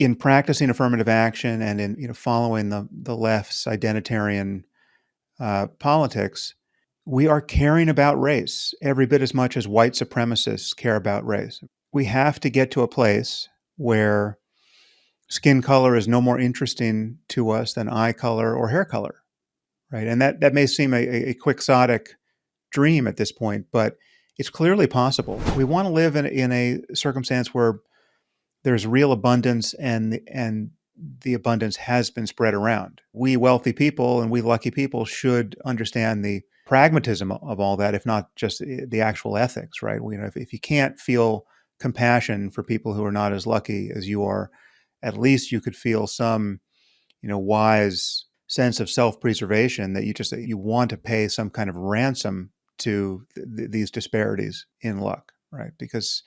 in practicing affirmative action and in following the left's identitarian politics, we are caring about race every bit as much as white supremacists care about race. We have to get to a place where skin color is no more interesting to us than eye color or hair color, right? And that may seem a quixotic dream at this point, but it's clearly possible. We want to live in a circumstance where there's real abundance and the abundance has been spread around. We wealthy people and we lucky people should understand the pragmatism of all that, if not just the actual ethics, right? If you can't feel compassion for people who are not as lucky as you are, at least you could feel some, wise sense of self-preservation that you want to pay some kind of ransom to these disparities in luck, right? Because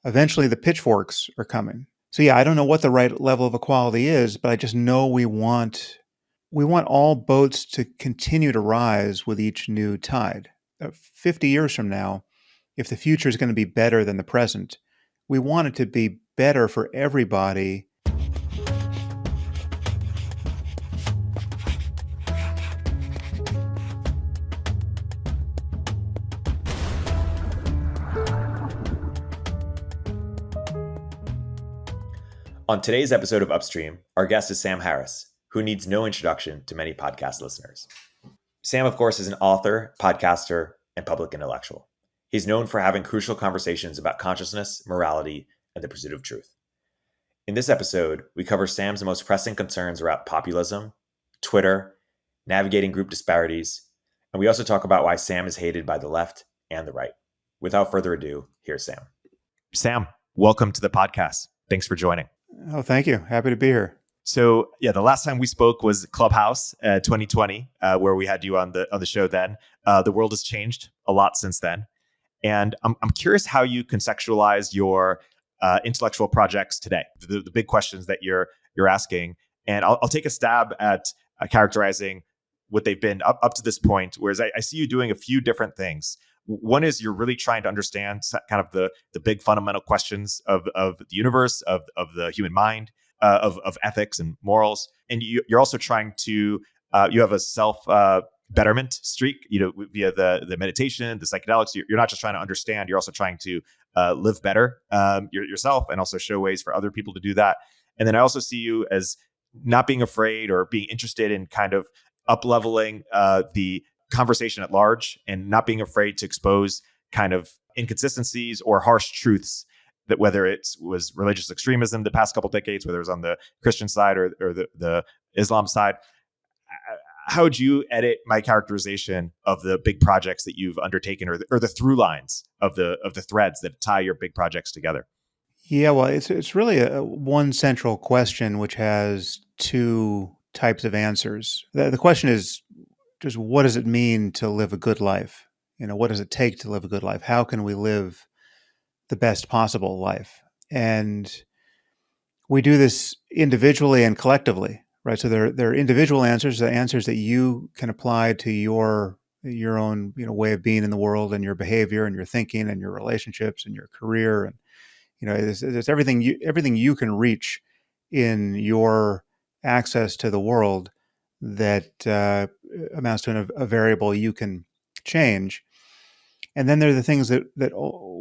eventually the pitchforks are coming. So yeah, I don't know what the right level of equality is, but I just know we want all boats to continue to rise with each new tide. 50 years from now, if the future is going to be better than the present, we want it to be better for everybody. On today's episode of Upstream, our guest is Sam Harris, who needs no introduction to many podcast listeners. Sam, of course, is an author, podcaster, and public intellectual. He's known for having crucial conversations about consciousness, morality, and the pursuit of truth. In this episode, we cover Sam's most pressing concerns around populism, Twitter, navigating group disparities, and we also talk about why Sam is hated by the left and the right. Without further ado, here's Sam. Sam, welcome to the podcast. Thanks for joining. Oh, thank you. Happy to be here. So yeah, the last time we spoke was Clubhouse 2020, where we had you on the show then. The world has changed a lot since then. And I'm curious how you contextualize your intellectual projects today, the big questions that you're asking. And I'll take a stab at characterizing what they've been up to this point, whereas I see you doing a few different things. One is you're really trying to understand kind of the big fundamental questions of the universe, of the human mind, of ethics and morals. And you're also trying to, you have a self betterment streak, via the meditation, the psychedelics. You're not just trying to understand, you're also trying to live better yourself and also show ways for other people to do that. And then I also see you as not being afraid or being interested in kind of up-leveling the conversation at large and not being afraid to expose kind of inconsistencies or harsh truths, that whether it was religious extremism the past couple of decades, whether it was on the Christian side or the Islam side. How would you edit my characterization of the big projects that you've undertaken or the through lines of the threads that tie your big projects together? Yeah, well, it's really one central question which has two types of answers. The question is just, what does it mean to live a good life? What does it take to live a good life? How can we live the best possible life? And we do this individually and collectively, right? So there are individual answers, the answers that you can apply to your own way of being in the world and your behavior and your thinking and your relationships and your career, and there's everything you can reach in your access to the world that amounts to a variable you can change. And then there are the things that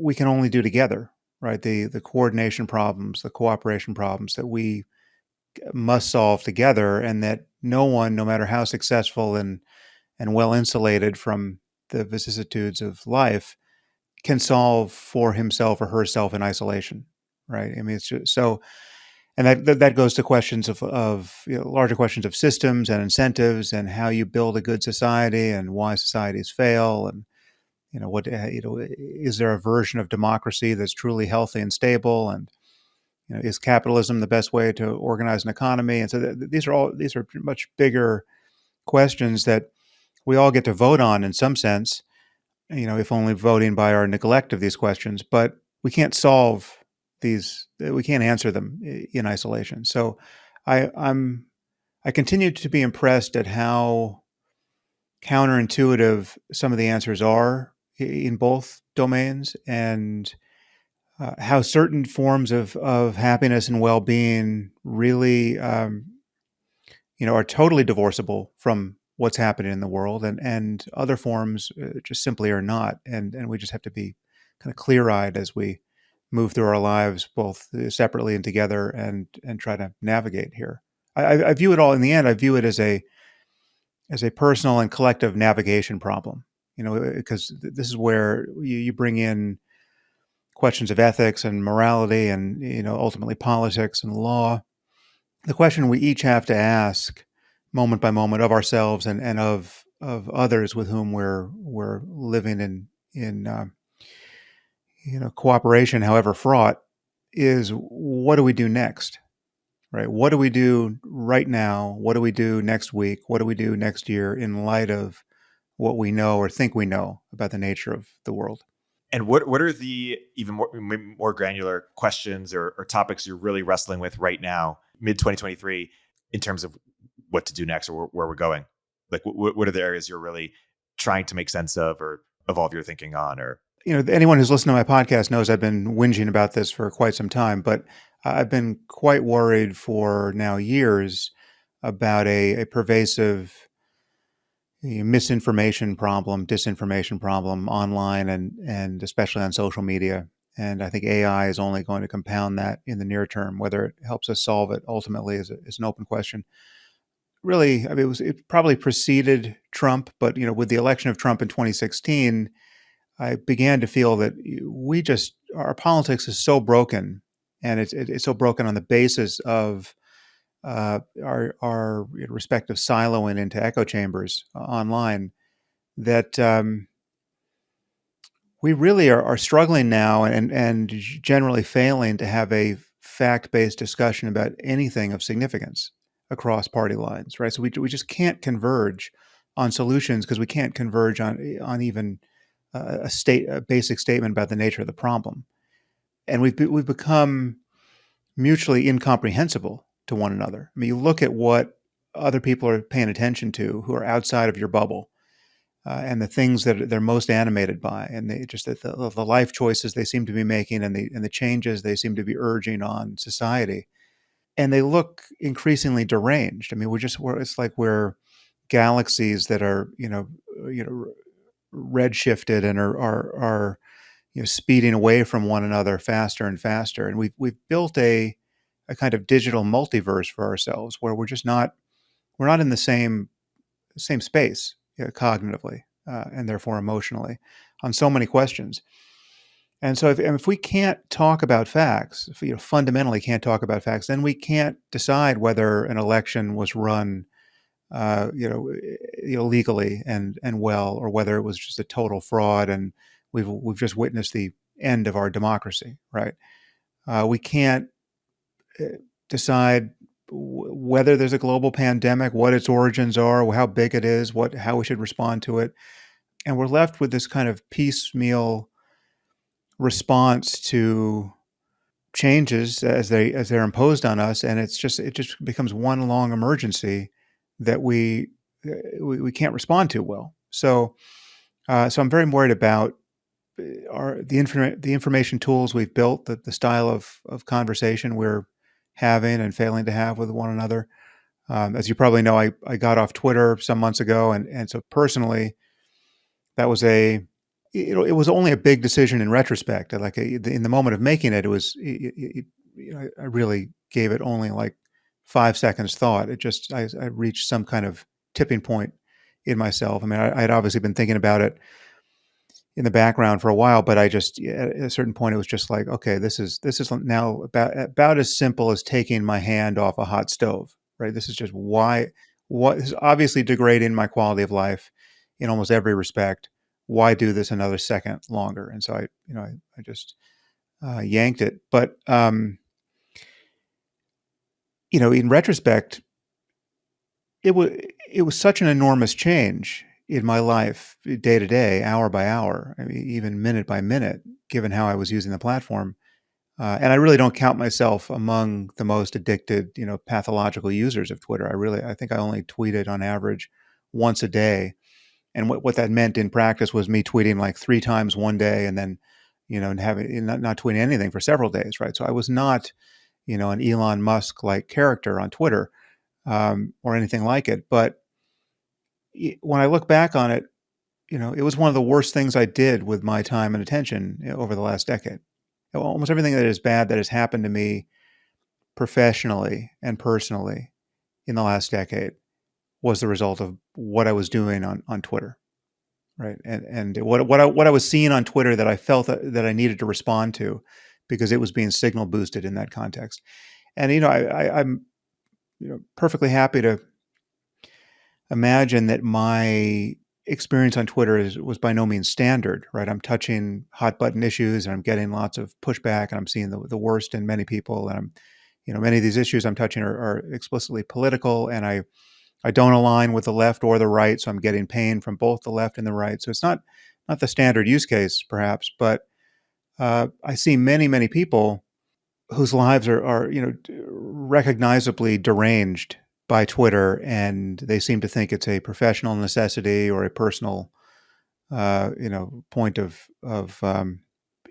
we can only do together, right? The coordination problems, the cooperation problems that we must solve together, and that no one, no matter how successful and well insulated from the vicissitudes of life, can solve for himself or herself in isolation, right? I mean, it's just so. And that goes to questions of larger questions of systems and incentives and how you build a good society and why societies fail, and is there a version of democracy that's truly healthy and stable, and is capitalism the best way to organize an economy? And so these are much bigger questions that we all get to vote on in some sense, if only voting by our neglect of these questions, but we can't solve these, we can't answer them in isolation. So I continue to be impressed at how counterintuitive some of the answers are in both domains, and how certain forms of happiness and well-being really are totally divorceable from what's happening in the world, and other forms just simply are not, and we just have to be kind of clear-eyed as we move through our lives, both separately and together, and try to navigate here. I view it all in the end. I view it as a personal and collective navigation problem. Because this is where you bring in questions of ethics and morality, and ultimately politics and law. The question we each have to ask, moment by moment, of ourselves and of others with whom we're living in cooperation, however fraught, is what do we do next? Right? What do we do right now? What do we do next week? What do we do next year in light of what we know or think we know about the nature of the world? And what are the even more granular questions or topics you're really wrestling with right now, mid 2023, in terms of what to do next or where we're going? Like, what are the areas you're really trying to make sense of or evolve your thinking on? Or Anyone who's listened to my podcast knows I've been whinging about this for quite some time, but I've been quite worried for now years about a pervasive misinformation problem, disinformation problem online, and especially on social media. And I think AI is only going to compound that in the near term. Whether it helps us solve it ultimately is an open question. Really, I mean, it probably preceded Trump, but with the election of Trump in 2016, I began to feel that our politics is so broken, and it's so broken on the basis of our respective siloing into echo chambers online, that we really are struggling now, and generally failing to have a fact-based discussion about anything of significance across party lines, right? So we just can't converge on solutions, because we can't converge on even a basic statement about the nature of the problem, and we've become mutually incomprehensible to one another. I mean, you look at what other people are paying attention to who are outside of your bubble, and the things that they're most animated by, and the life choices they seem to be making, and the changes they seem to be urging on society, and they look increasingly deranged. I mean, it's like we're galaxies that are redshifted and are speeding away from one another faster and faster, and we've built a kind of digital multiverse for ourselves, where we're not in the same space, cognitively, and therefore emotionally, on so many questions. And so if we can't talk about facts, if we fundamentally can't talk about facts, then we can't decide whether an election was run legally and well, or whether it was just a total fraud, and we've just witnessed the end of our democracy, right? We can't uh, decide whether there's a global pandemic, what its origins are, how big it is, how we should respond to it, and we're left with this kind of piecemeal response to changes as they're imposed on us, and it just becomes one long emergency that we can't respond to well. So I'm very worried about the information tools we've built, the style of conversation we're having and failing to have with one another. As you probably know, I got off Twitter some months ago, and so personally, that was it was only a big decision in retrospect. Like in the moment of making it, I really gave it only like 5 seconds thought. I reached some kind of tipping point in myself. I mean, I had obviously been thinking about it in the background for a while, but at a certain point, it was just like, okay, this is now about as simple as taking my hand off a hot stove, right? This is just what is obviously degrading my quality of life in almost every respect. Why do this another second longer? And so I just yanked it. But in retrospect, it was it was such an enormous change in my life, day to day, hour by hour, I mean, even minute by minute, given how I was using the platform. And I really don't count myself among the most addicted, pathological users of Twitter. I think I only tweeted on average once a day. And what that meant in practice was me tweeting like 3 times one day, and then, and having not tweeting anything for several days, right? So I was not, an Elon Musk like character on Twitter, or anything like it. But when I look back on it, it was one of the worst things I did with my time and attention over the last decade. Almost everything that is bad that has happened to me professionally and personally in the last decade was the result of what I was doing on Twitter, right? And what I was seeing on Twitter that I felt that I needed to respond to, because it was being signal boosted in that context. And I'm perfectly happy to imagine that my experience on Twitter was by no means standard, right? I'm touching hot button issues and I'm getting lots of pushback, and I'm seeing the worst in many people. And many of these issues I'm touching are explicitly political, and I don't align with the left or the right. So I'm getting pain from both the left and the right. So it's not the standard use case, perhaps, but I see many, many people whose lives are recognizably deranged by Twitter, and they seem to think it's a professional necessity or a personal point of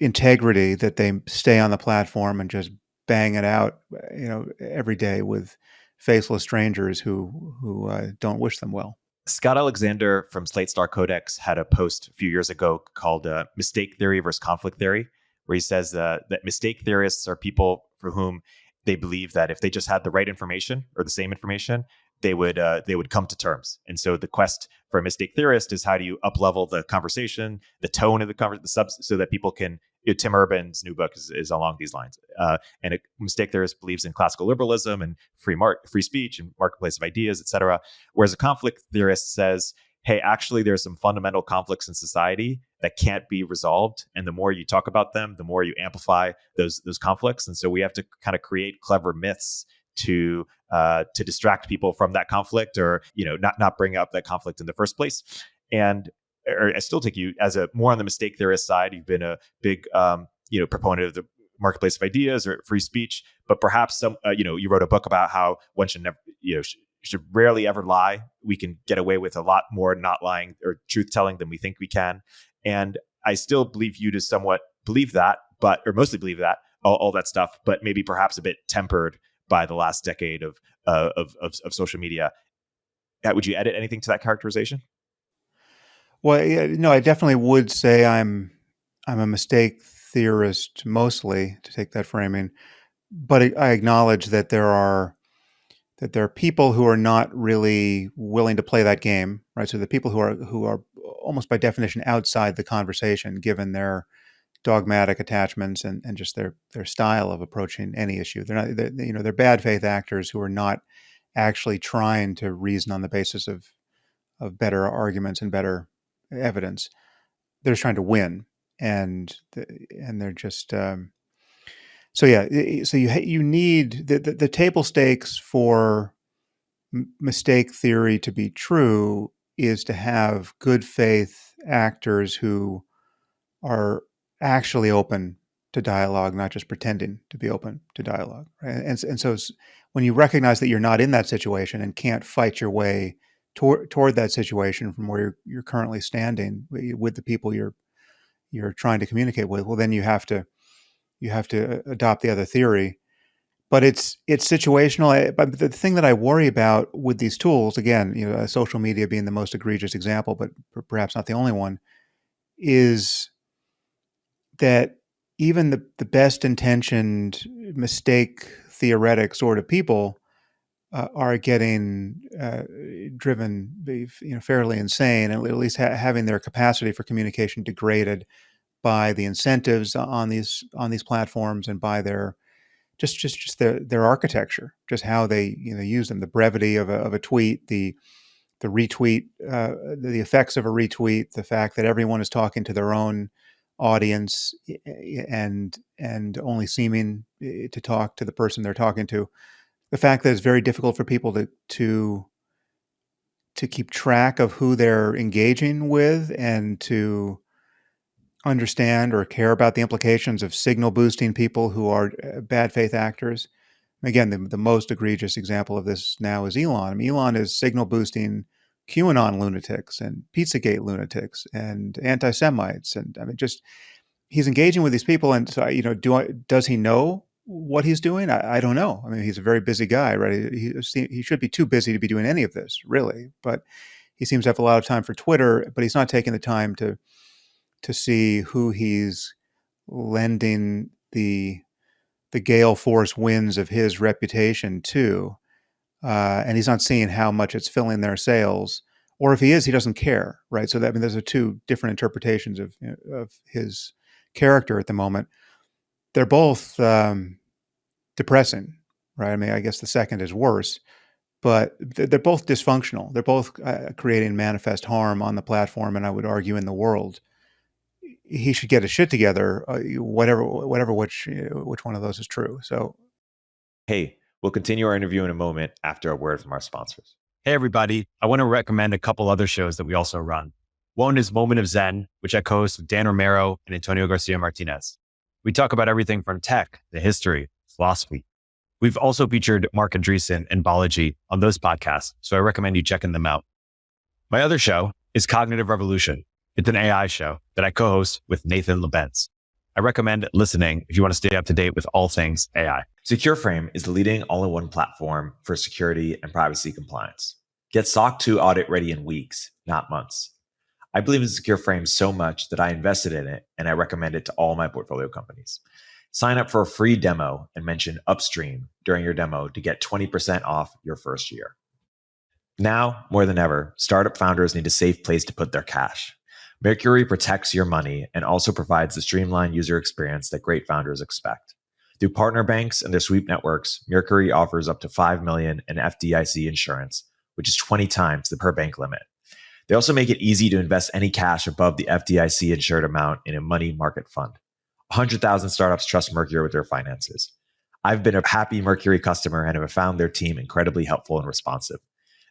integrity that they stay on the platform and just bang it out every day with faceless strangers who don't wish them well. Scott Alexander from Slate Star Codex had a post a few years ago called Mistake Theory versus Conflict Theory, where he says that mistake theorists are people for whom they believe that if they just had the right information or the same information, they would come to terms. And so the quest for a mistake theorist is, how do you up-level the conversation, the tone of the conversation, so that people can. Tim Urban's new book is along these lines. And a mistake theorist believes in classical liberalism and free speech and marketplace of ideas, et cetera. Whereas a conflict theorist says, hey, actually, there's some fundamental conflicts in society that can't be resolved. And the more you talk about them, the more you amplify those conflicts. And so we have to kind of create clever myths to distract people from that conflict, or not bring up that conflict in the first place. And I still take you as a more on the mistake theorist side. You've been a big proponent of the marketplace of ideas or free speech, but perhaps you wrote a book about how one should never should rarely ever lie. We can get away with a lot more not lying or truth telling than we think we can. And I still believe you to somewhat believe that, or mostly believe that, all that stuff, but maybe perhaps a bit tempered by the last decade of social media. Would you edit anything to that characterization? Well, yeah, no, I definitely would say I'm a mistake theorist mostly, to take that framing, but I acknowledge that there are people who are not really willing to play that game, right? So the people who are almost by definition outside the conversation, given their dogmatic attachments and just their style of approaching any issue. They're bad faith actors who are not actually trying to reason on the basis of better arguments and better evidence. They're just trying to win, and they're just so yeah. So you need the table stakes for mistake theory to be true is to have good faith actors who are actually open to dialogue, not just pretending to be open to dialogue. Right? And so when you recognize that you're not in that situation and can't fight your way toward that situation from where you're currently standing with the people you're trying to communicate with, well, then you have to adopt the other theory. But it's situational. But the thing that I worry about with these tools, again, social media being the most egregious example, but perhaps not the only one, is that even the best intentioned mistake theoretic sort of people are getting driven, fairly insane, and at least having their capacity for communication degraded by the incentives on these platforms and by their just their architecture, just how they use them, the brevity of a tweet, the retweet, the effects of a retweet, the fact that everyone is talking to their own audience and only seeming to talk to the person they're talking to. The fact that it's very difficult for people to keep track of who they're engaging with and to understand or care about the implications of signal boosting people who are bad faith actors. Again, the most egregious example of this now is Elon. I mean, Elon is signal boosting QAnon lunatics and Pizzagate lunatics and anti-Semites. And I mean, just he's engaging with these people, and so does he know what he's doing? I don't know. I mean, he's a very busy guy, right? He should be too busy to be doing any of this, really. But he seems to have a lot of time for Twitter, but he's not taking the time to see who he's lending the gale force winds of his reputation to, and he's not seeing how much it's filling their sails. Or if he is, he doesn't care, right? So that, I mean, those are two different interpretations of his character at the moment. They're both depressing, right? I mean, I guess the second is worse, but they're both dysfunctional. They're both creating manifest harm on the platform, and I would argue in the world. He should get his shit together, whatever which one of those is true. So, Hey, we'll continue our interview in a moment after a word from our sponsors. Hey, everybody. I want to recommend a couple other shows that we also run. One is Moment of Zen, which I co-host with Dan Romero and Antonio Garcia Martinez. We talk about everything from tech to history, philosophy. We've also featured Mark Andreessen and Balaji on those podcasts, so I recommend you checking them out. My other show is Cognitive Revolution. It's an AI show that I co-host with Nathan Lebens. I recommend listening if you want to stay up to date with all things AI. Secureframe is the leading all-in-one platform for security and privacy compliance. Get SOC 2 audit ready in weeks, not months. I believe in Secureframe so much that I invested in it, and I recommend it to all my portfolio companies. Sign up for a free demo and mention Upstream during your demo to get 20% off your first year. Now, more than ever, startup founders need a safe place to put their cash. Mercury protects your money and also provides the streamlined user experience that great founders expect. Through partner banks and their sweep networks, Mercury offers up to $5 million in FDIC insurance, which is 20 times the per bank limit. They also make it easy to invest any cash above the FDIC insured amount in a money market fund. 100,000 startups trust Mercury with their finances. I've been a happy Mercury customer and have found their team incredibly helpful and responsive.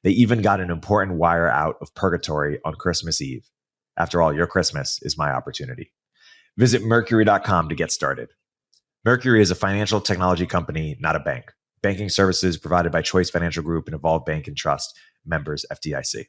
They even got an important wire out of purgatory on Christmas Eve. After all, your Christmas is my opportunity. Visit Mercury.com to get started. Mercury is a financial technology company, not a bank. Banking services provided by Choice Financial Group and Evolve Bank and Trust, members FDIC.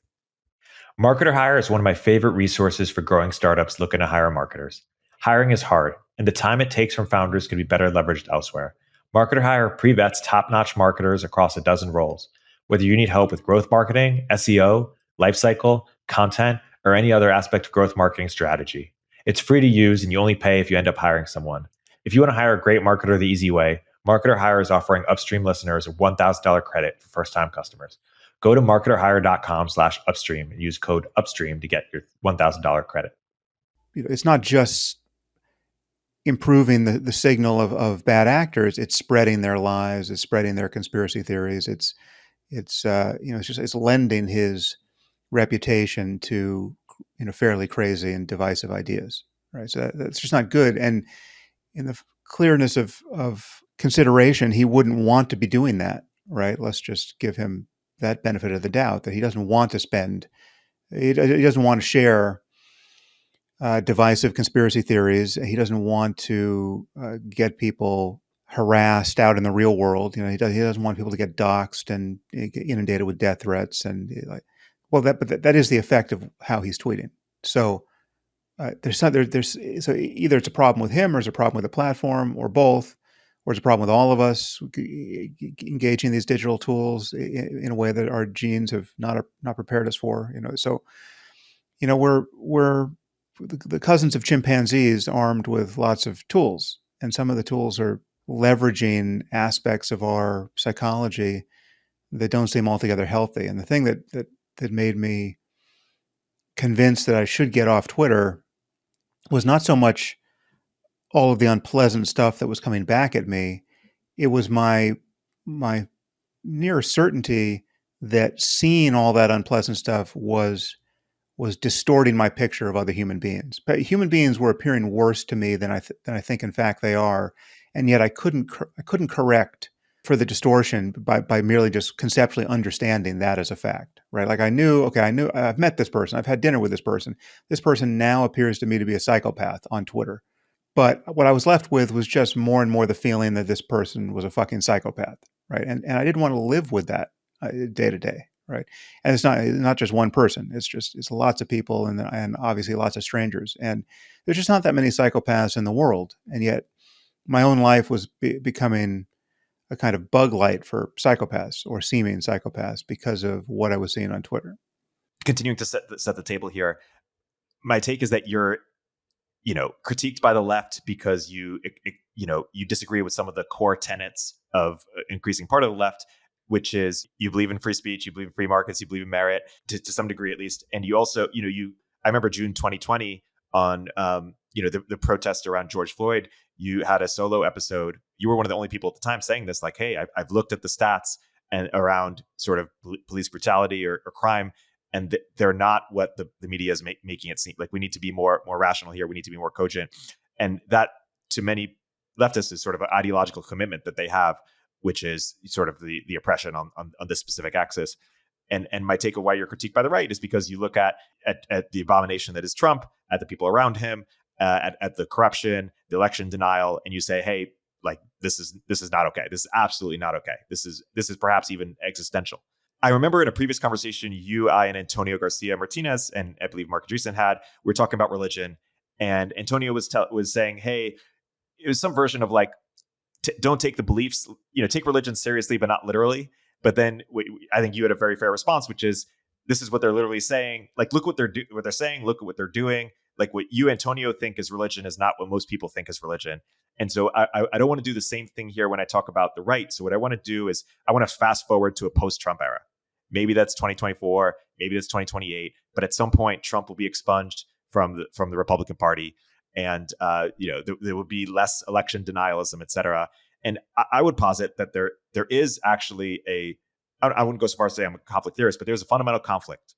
MarketerHire is one of my favorite resources for growing startups looking to hire marketers. Hiring is hard, and the time it takes from founders can be better leveraged elsewhere. MarketerHire pre-vets top-notch marketers across a dozen roles. Whether you need help with growth marketing, SEO, lifecycle, content, or any other aspect of growth marketing strategy. It's free to use, and you only pay if you end up hiring someone. If you want to hire a great marketer the easy way, MarketerHire is offering Upstream listeners a $1,000 credit for first-time customers. Go to marketerhire.com/upstream and use code upstream to get your $1,000 credit. It's not just improving the signal of bad actors; it's spreading their lies, it's spreading their conspiracy theories. It's lending his reputation to fairly crazy and divisive ideas, right? So that's just not good. And in the clearness of consideration, he wouldn't want to be doing that, right? Let's just give him that benefit of the doubt that he doesn't want to spend, he doesn't want to share divisive conspiracy theories. He doesn't want to get people harassed out in the real world. He doesn't want people to get doxxed and get inundated with death threats and but that is the effect of how he's tweeting. So so either it's a problem with him or it's a problem with the platform or both, or it's a problem with all of us engaging these digital tools in a way that our genes have not prepared us for. So we're the cousins of chimpanzees armed with lots of tools, and some of the tools are leveraging aspects of our psychology that don't seem altogether healthy. And the thing that made me convinced that I should get off Twitter was not so much all of the unpleasant stuff that was coming back at me. It was my near certainty that seeing all that unpleasant stuff was distorting my picture of other human beings. But human beings were appearing worse to me than I think in fact they are, and yet I couldn't correct for the distortion by merely just conceptually understanding that as a fact, right? Like I knew I've met this person, I've had dinner with this person. This person now appears to me to be a psychopath on Twitter. But what I was left with was just more and more the feeling that this person was a fucking psychopath, right? And I didn't want to live with that day to day, right? And it's not just one person. It's lots of people and obviously lots of strangers. And there's just not that many psychopaths in the world. And yet, my own life was becoming a kind of bug light for psychopaths or seeming psychopaths because of what I was seeing on Twitter. Continuing to set the table here, my take is that you're critiqued by the left because you disagree with some of the core tenets of increasing part of the left, which is you believe in free speech, you believe in free markets, you believe in merit to some degree at least, and you also I remember June 2020 on the protest around George Floyd. You had a solo episode. You were one of the only people at the time saying this, like, hey, I've looked at the stats and around sort of police brutality or crime, and they're not what the media is making it seem. Like, we need to be more rational here. We need to be more cogent, and that to many leftists is sort of an ideological commitment that they have, which is sort of the oppression on this specific axis. And my take of why you're critiqued by the right is because you look at the abomination that is Trump, at the people around him, at the corruption, the election denial, and you say, hey, like this is not okay. This is absolutely not okay. This is perhaps even existential. I remember in a previous conversation, you, I, and Antonio Garcia Martinez, and I believe Mark Andreessen we were talking about religion, and Antonio was saying, hey, it was some version of like, don't take the beliefs, take religion seriously, but not literally. But then I think you had a very fair response, which is, this is what they're literally saying. Like, look what they're saying. Look at what they're doing. Like, what you, Antonio, think is religion is not what most people think is religion. And so I don't want to do the same thing here when I talk about the right. So what I want to do is I want to fast forward to a post-Trump era. Maybe that's 2024. Maybe that's 2028. But at some point, Trump will be expunged from the Republican Party, and there will be less election denialism, et cetera. And I would posit that there is actually I wouldn't go so far as to say I'm a conflict theorist, but there's a fundamental conflict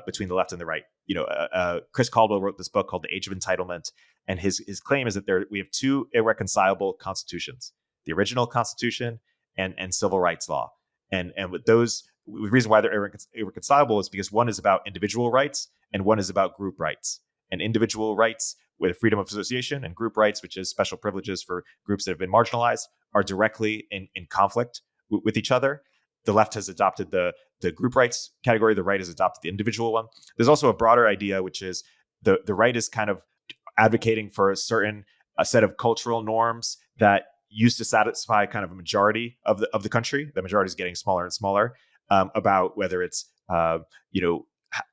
between the left and the right. Chris Caldwell wrote this book called The Age of Entitlement, and his claim is that we have two irreconcilable constitutions: the original Constitution and civil rights law. And with those, the reason why they're irreconcilable is because one is about individual rights and one is about group rights. And individual rights with freedom of association, and group rights, which is special privileges for groups that have been marginalized, are directly in conflict with each other. The left has adopted the group rights category. The right has adopted the individual one. There's also a broader idea, which is the right is kind of advocating for a set of cultural norms that used to satisfy kind of a majority of the country. The majority is getting smaller and smaller, about whether it's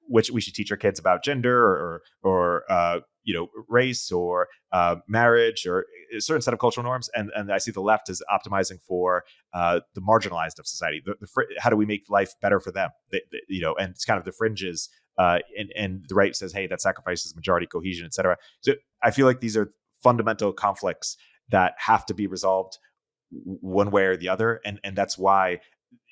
which we should teach our kids about gender or race or marriage or a certain set of cultural norms. And I see the left as optimizing for the marginalized of society. How do we make life better for them? And it's kind of the fringes. And the right says, hey, that sacrifices majority cohesion, et cetera. So I feel like these are fundamental conflicts that have to be resolved one way or the other. And that's why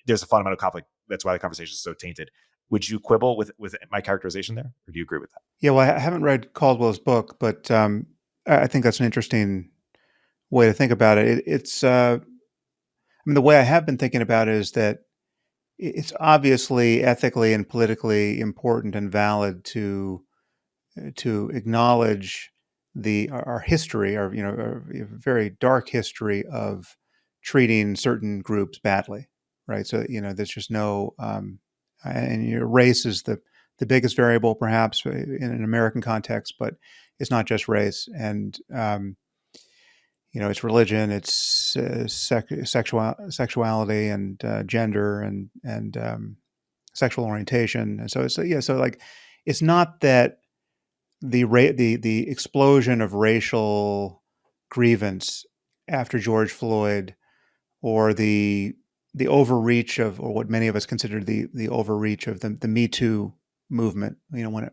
there's a fundamental conflict. That's why the conversation is so tainted. Would you quibble with my characterization there, or do you agree with that? Yeah, well, I haven't read Caldwell's book, but I think that's an interesting way to think about it. I mean, the way I have been thinking about it is that it's obviously ethically and politically important and valid to acknowledge our history, our very dark history of treating certain groups badly, right? So there's just no, and race is the biggest variable, perhaps in an American context, but it's not just race, and it's religion, it's sexuality, and gender, and sexual orientation, and so so like it's not that the explosion of racial grievance after George Floyd, or the overreach of, or what many of us consider the overreach of the Me Too movement, when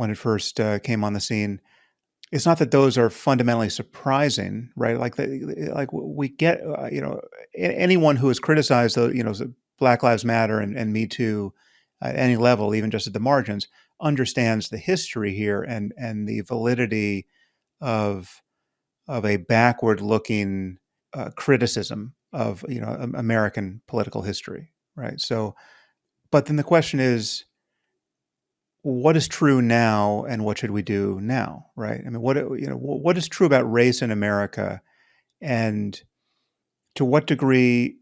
it first came on the scene. It's not that those are fundamentally surprising, right? Like we get, anyone who has criticized Black Lives Matter and Me Too at any level, even just at the margins, understands the history here and the validity of a backward-looking criticism of American political history, right? So, but then the question is, what is true now, and what should we do now, right? I mean, what is true about race in America, and to what degree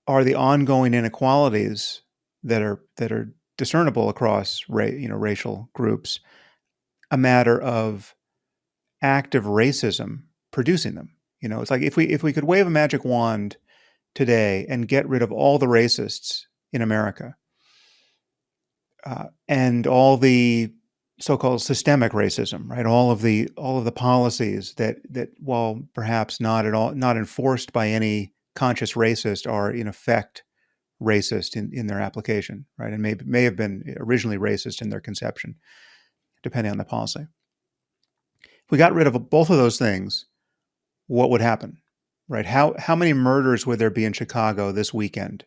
are the ongoing inequalities that are discernible across racial groups a matter of active racism producing them? It's like if we could wave a magic wand today and get rid of all the racists in America, and all the so-called systemic racism, right? All of the policies that while perhaps not enforced by any conscious racist, are in effect racist in their application, right? And may have been originally racist in their conception, depending on the policy. If we got rid of both of those things, what would happen, right? How many murders would there be in Chicago this weekend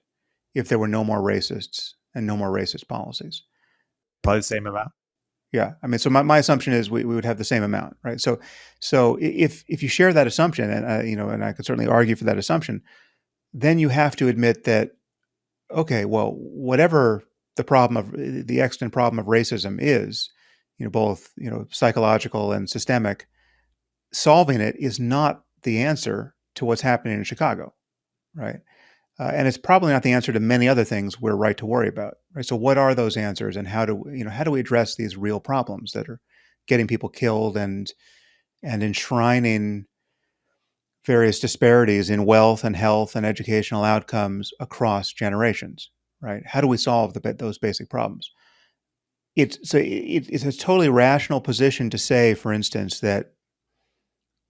if there were no more racists and no more racist policies? Probably the same amount. Yeah, I mean, so my assumption is we would have the same amount, right? So if you share that assumption, and and I could certainly argue for that assumption, then you have to admit that, okay, well, whatever the extant problem of racism is, both psychological and systemic, solving it is not the answer to what's happening in Chicago, right? And it's probably not the answer to many other things we're right to worry about, right? So, what are those answers, and how do we address these real problems that are getting people killed and enshrining various disparities in wealth and health and educational outcomes across generations, right? How do we solve those basic problems? It's a totally rational position to say, for instance, that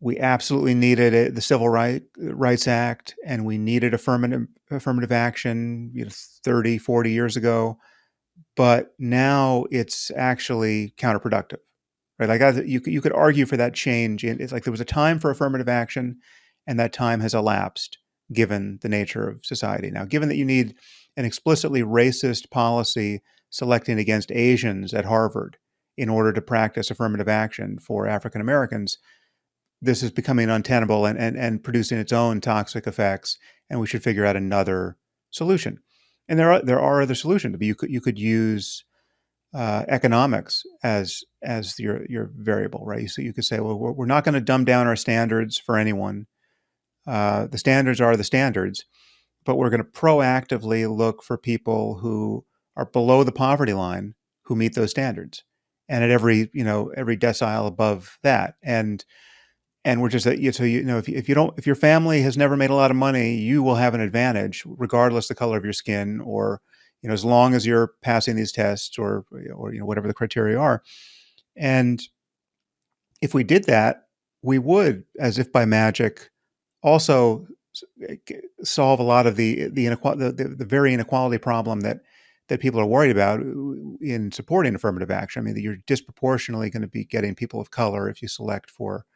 we absolutely needed the Civil Rights Act, and we needed affirmative action 30, 40 years ago, but now it's actually counterproductive, right? Like you could argue for that change. It's like there was a time for affirmative action, and that time has elapsed given the nature of society. Now, given that you need an explicitly racist policy selecting against Asians at Harvard in order to practice affirmative action for African Americans, this is becoming untenable and producing its own toxic effects, and we should figure out another solution. And there are other solutions. You could use economics as your variable, right? So you could say, well, we're not going to dumb down our standards for anyone. The standards are the standards, but we're going to proactively look for people who are below the poverty line who meet those standards, and at every decile above that, and we're just so if your family has never made a lot of money, you will have an advantage regardless the color of your skin, or as long as you're passing these tests, or whatever the criteria are. And if we did that, we would, as if by magic, also solve a lot of the very inequality problem that people are worried about in supporting affirmative action. I mean, that you're disproportionately going to be getting people of color if you select for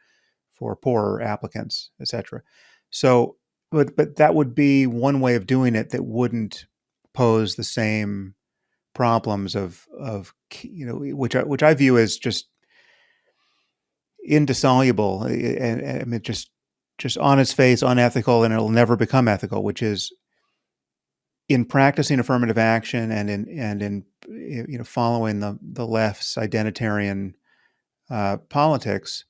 poorer applicants, et cetera. So, but that would be one way of doing it that wouldn't pose the same problems of which I view as just indissoluble, and I mean just on its face unethical, and it'll never become ethical, which is in practicing affirmative action and in following the left's identitarian politics.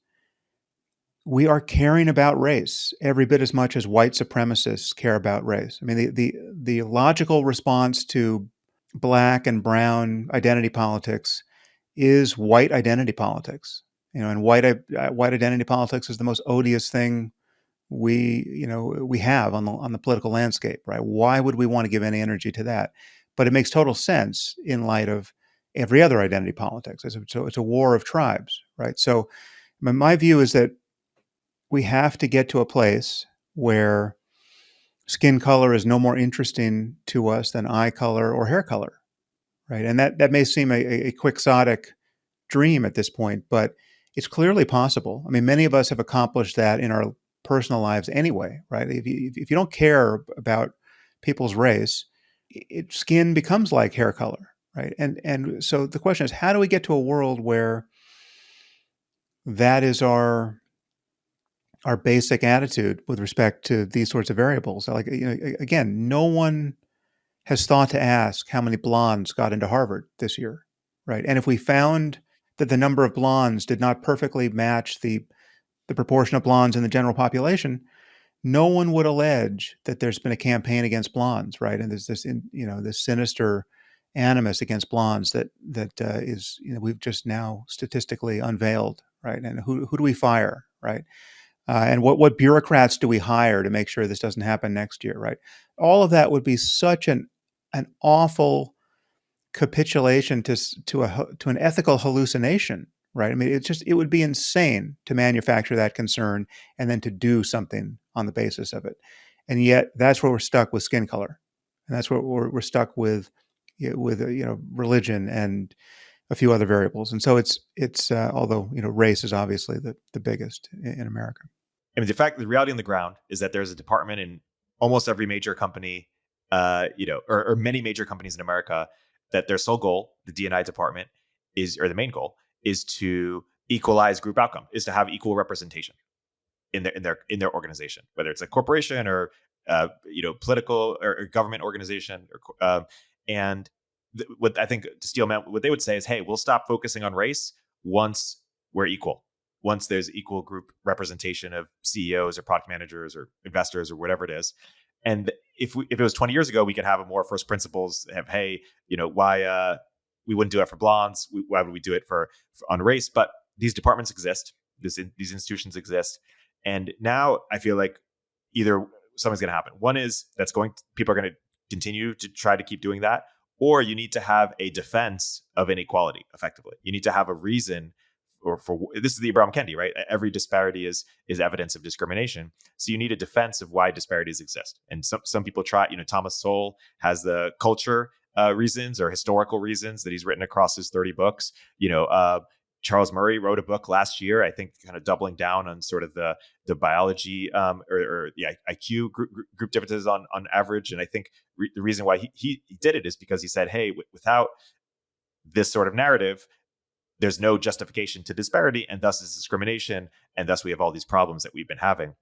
We are caring about race every bit as much as white supremacists care about race. I mean, the logical response to black and brown identity politics is white identity politics. And white identity politics is the most odious thing we have on the political landscape, right? Why would we want to give any energy to that? But it makes total sense in light of every other identity politics. It's a war of tribes, right? So my view is that we have to get to a place where skin color is no more interesting to us than eye color or hair color, right? And that may seem a quixotic dream at this point, but it's clearly possible. I mean, many of us have accomplished that in our personal lives anyway, right? If you don't care about people's race, skin becomes like hair color, right? And so the question is, how do we get to a world where that is our basic attitude with respect to these sorts of variables? Like, again, no one has thought to ask how many blondes got into Harvard this year, right? And if we found that the number of blondes did not perfectly match the proportion of blondes in the general population, no one would allege that there's been a campaign against blondes, right? And there's this, this sinister animus against blondes that is, we've just now statistically unveiled, right? And who do we fire, right? And what bureaucrats do we hire to make sure this doesn't happen next year, right? All of that would be such an awful capitulation to an ethical hallucination, right? I mean, it would be insane to manufacture that concern and then to do something on the basis of it, and yet that's where we're stuck with skin color, and that's where we're stuck with religion and a few other variables, and so it's although race is obviously the biggest in America. I mean, the reality on the ground is that there's a department in almost every major company, or many major companies in America, that their sole goal, the D&I department, or the main goal, is to equalize group outcome, is to have equal representation in their organization, whether it's a corporation or political or government organization, and what I think, to steal what they would say is, hey, we'll stop focusing on race once we're equal. Once there's equal group representation of CEOs or product managers or investors or whatever it is. And if it was 20 years ago, we could have a more first principles, hey, why we wouldn't do it for blondes? Why would we do it for on race? But these departments exist. These institutions exist. And now I feel like either something's going to happen. One is people are going to continue to try to keep doing that, or you need to have a defense of inequality. Effectively, you need to have a reason. Or for this is the Ibram Kendi, right? Every disparity is evidence of discrimination. So you need a defense of why disparities exist. And some people try. Thomas Sowell has the culture reasons or historical reasons that he's written across his 30 books. Charles Murray wrote a book last year, I think, kind of doubling down on sort of the biology or the IQ group differences on average. And I think the reason why he did it is because he said, hey, without this sort of narrative, there's no justification to disparity, and thus is discrimination, and thus we have all these problems that we've been having.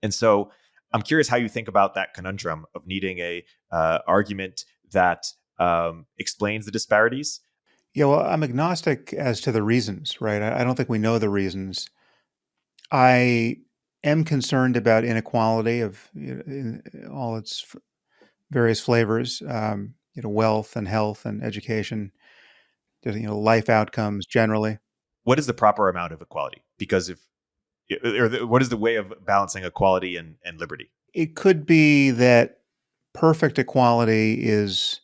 And so I'm curious how you think about that conundrum of needing a argument that explains the disparities. Yeah, well, I'm agnostic as to the reasons, right? I don't think we know the reasons. I am concerned about inequality of in all its various flavors, wealth and health and education, life outcomes generally. What is the proper amount of equality? Because what is the way of balancing equality and liberty? It could be that perfect equality is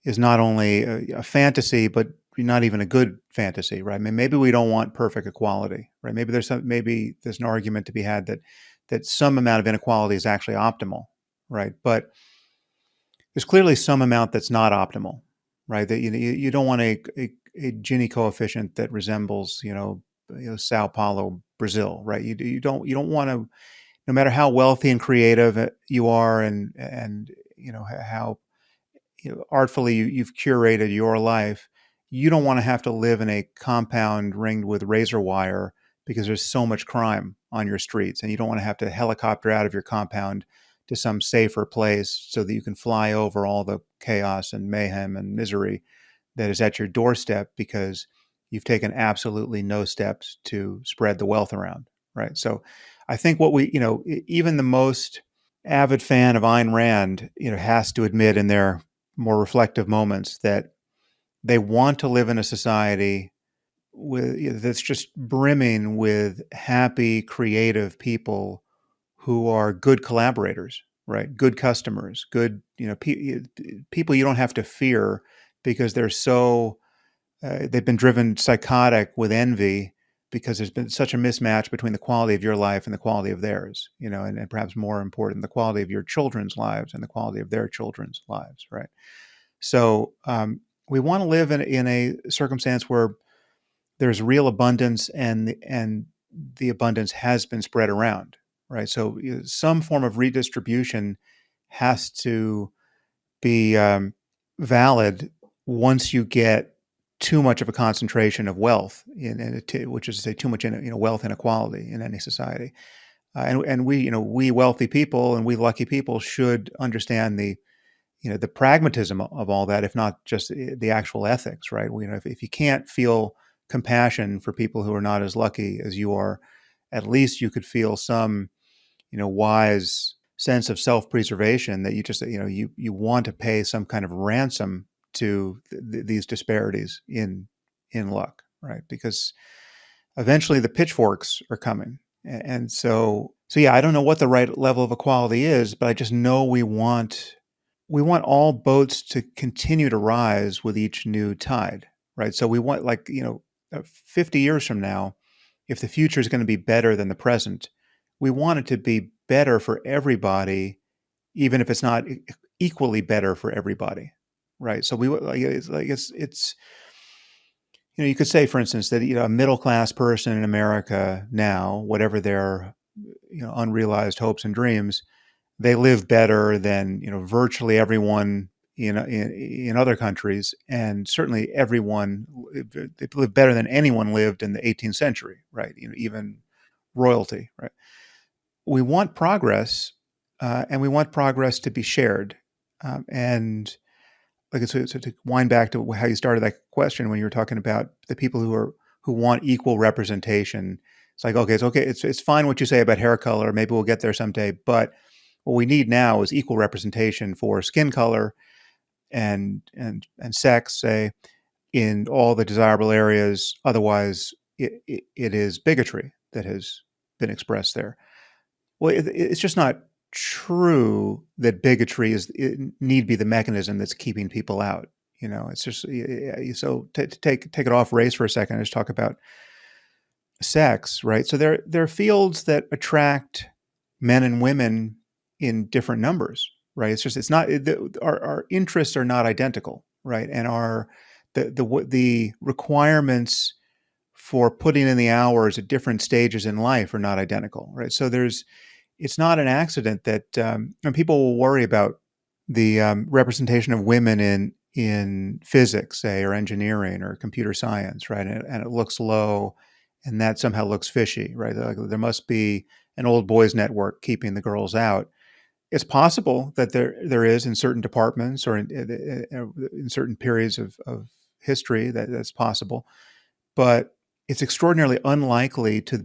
not only a fantasy, but not even a good fantasy, right? I mean, maybe we don't want perfect equality, right? Maybe there's an argument to be had that some amount of inequality is actually optimal, right? But there's clearly some amount that's not optimal, right? That you don't want a Gini coefficient that resembles Sao Paulo, Brazil, right? You don't want to, no matter how wealthy and creative you are, and how artfully you've curated your life, you don't want to have to live in a compound ringed with razor wire because there's so much crime on your streets, and you don't want to have to helicopter out of your compound to some safer place so that you can fly over all the chaos and mayhem and misery that is at your doorstep because you've taken absolutely no steps to spread the wealth around, right? So I think even the most avid fan of Ayn Rand, has to admit in their more reflective moments that they want to live in a society that's just brimming with happy, creative people who are good collaborators, right? Good customers, good, people you don't have to fear because they've been driven psychotic with envy because there's been such a mismatch between the quality of your life and the quality of theirs, and perhaps more important, the quality of your children's lives and the quality of their children's lives, right? So we want to live in a circumstance where there's real abundance and the abundance has been spread around, right? So some form of redistribution has to be valid once you get too much of a concentration of wealth, which is to say too much wealth inequality in any society. And we wealthy people and we lucky people should understand the pragmatism of all that, if not just the actual ethics, right? If you can't feel compassion for people who are not as lucky as you are, at least you could feel some, wise sense of self-preservation that you just, you want to pay some kind of ransom to these disparities in luck, right? Because eventually the pitchforks are coming. And so yeah, I don't know what the right level of equality is, but I just know we want all boats to continue to rise with each new tide, right? So we want, 50 years from now, if the future is going to be better than the present, we want it to be better for everybody, even if it's not equally better for everybody, right? So we like it's you could say, for instance, that a middle class person in America now, whatever their unrealized hopes and dreams, they live better than virtually everyone in other countries, and certainly everyone they live better than anyone lived in the 18th century, right? Even royalty, right? We want progress, and we want progress to be shared, and so to wind back to how you started that question when you were talking about the people who want equal representation. It's like, okay, it's fine what you say about hair color. Maybe we'll get there someday, but what we need now is equal representation for skin color and sex, say, in all the desirable areas. Otherwise, it is bigotry that has been expressed there. Well, it's just not true that bigotry need be the mechanism that's keeping people out. It's just so to take it off race for a second. Just talk about sex, right? So there are fields that attract men and women in different numbers, right? It's not our interests are not identical, right? And the requirements for putting in the hours at different stages in life are not identical, right? So it's not an accident that and people will worry about the representation of women in physics, say, or engineering or computer science, right? And it looks low, and that somehow looks fishy, right? Like, there must be an old boys network keeping the girls out. It's possible that there is in certain departments or in certain periods of history that's possible, but it's extraordinarily unlikely to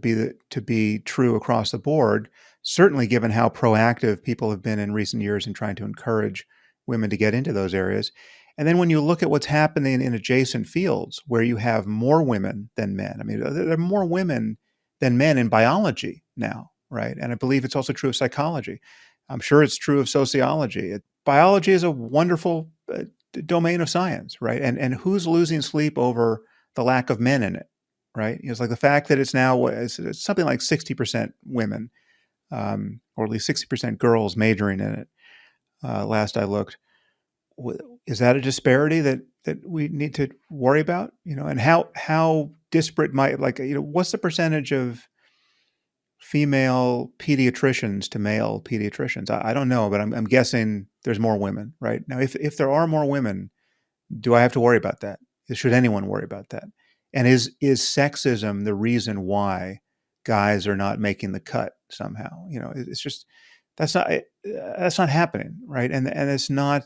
be true across the board. Certainly, given how proactive people have been in recent years in trying to encourage women to get into those areas. And then when you look at what's happening in adjacent fields where you have more women than men, I mean, there are more women than men in biology now, right? And I believe it's also true of psychology. I'm sure it's true of sociology. Biology is a wonderful domain of science, right? And who's losing sleep over the lack of men in it, right? It's like the fact that it's something like 60% women, or at least 60% girls majoring in it. Last I looked, is that a disparity that we need to worry about? And how disparate what's the percentage of female pediatricians to male pediatricians? I don't know, but I'm guessing there's more women, right? Now, if there are more women, do I have to worry about that? Should anyone worry about that? And is sexism the reason why guys are not making the cut somehow? It's just that's not happening, right? And it's not.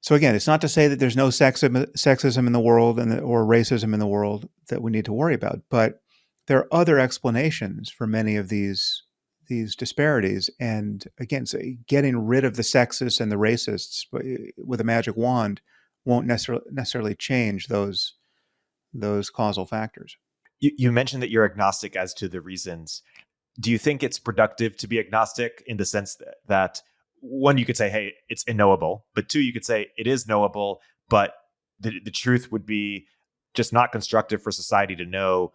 So again, it's not to say that there's no sexism in the world or racism in the world that we need to worry about, but there are other explanations for many of these disparities. And again, so getting rid of the sexists and the racists with a magic wand won't necessarily change those causal factors. You mentioned that you're agnostic as to the reasons. Do you think it's productive to be agnostic in the sense that one, you could say, hey, it's unknowable, but two, you could say it is knowable, but the truth would be just not constructive for society to know.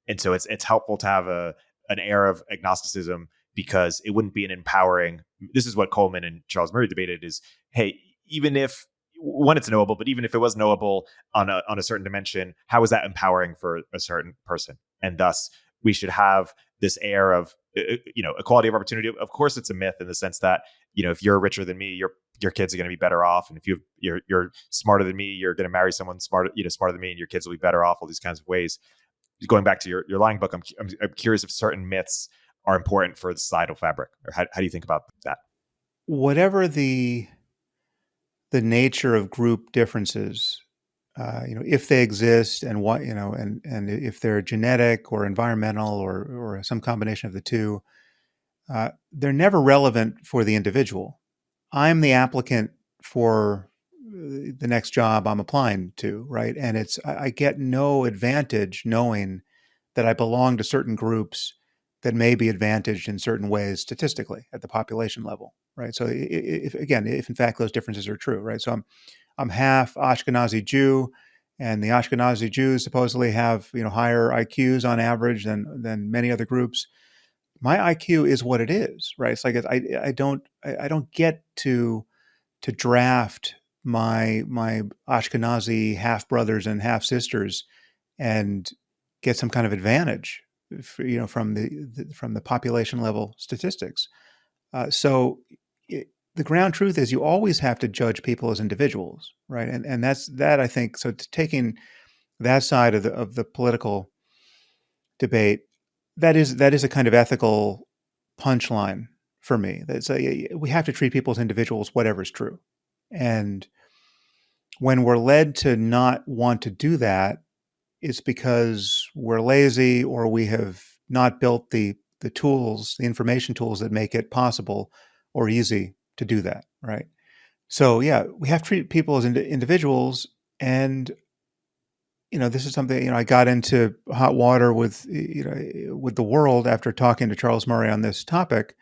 And so it's helpful to have an air of agnosticism because it wouldn't be an empowering. This is what Coleman and Charles Murray debated is, hey, even if one, it's knowable, but even if it was knowable on a certain dimension, how is that empowering for a certain person? And thus we should have this air of equality of opportunity. Of course, it's a myth in the sense that if you're richer than me, your kids are going to be better off, and if you're smarter than me, you're going to marry someone smarter than me, and your kids will be better off. All these kinds of ways. Going back to your lying book, I'm curious if certain myths are important for the societal fabric, or how do you think about that? Whatever the nature of group differences, if they exist, and what and if they're genetic or environmental or some combination of the two, they're never relevant for the individual. I'm the applicant for the next job I'm applying to, right? And I get no advantage knowing that I belong to certain groups that may be advantaged in certain ways statistically at the population level, right? So if again, if in fact those differences are true, right? So I'm half Ashkenazi Jew, and the Ashkenazi Jews supposedly have higher IQs on average than many other groups. My IQ is what it is, right? It's like I don't get to draft my Ashkenazi half brothers and half sisters and get some kind of advantage, from the population level statistics. So the ground truth is you always have to judge people as individuals, right? And that's that I think. So taking that side of the political debate, that is a kind of ethical punchline for me. That's we have to treat people as individuals, whatever's true. And when we're led to not want to do that, it's because we're lazy or we have not built the tools, the information tools that make it possible or easy to do that, right? So yeah, we have to treat people as individuals, and this is something I got into hot water with with the world after talking to Charles Murray on this topic.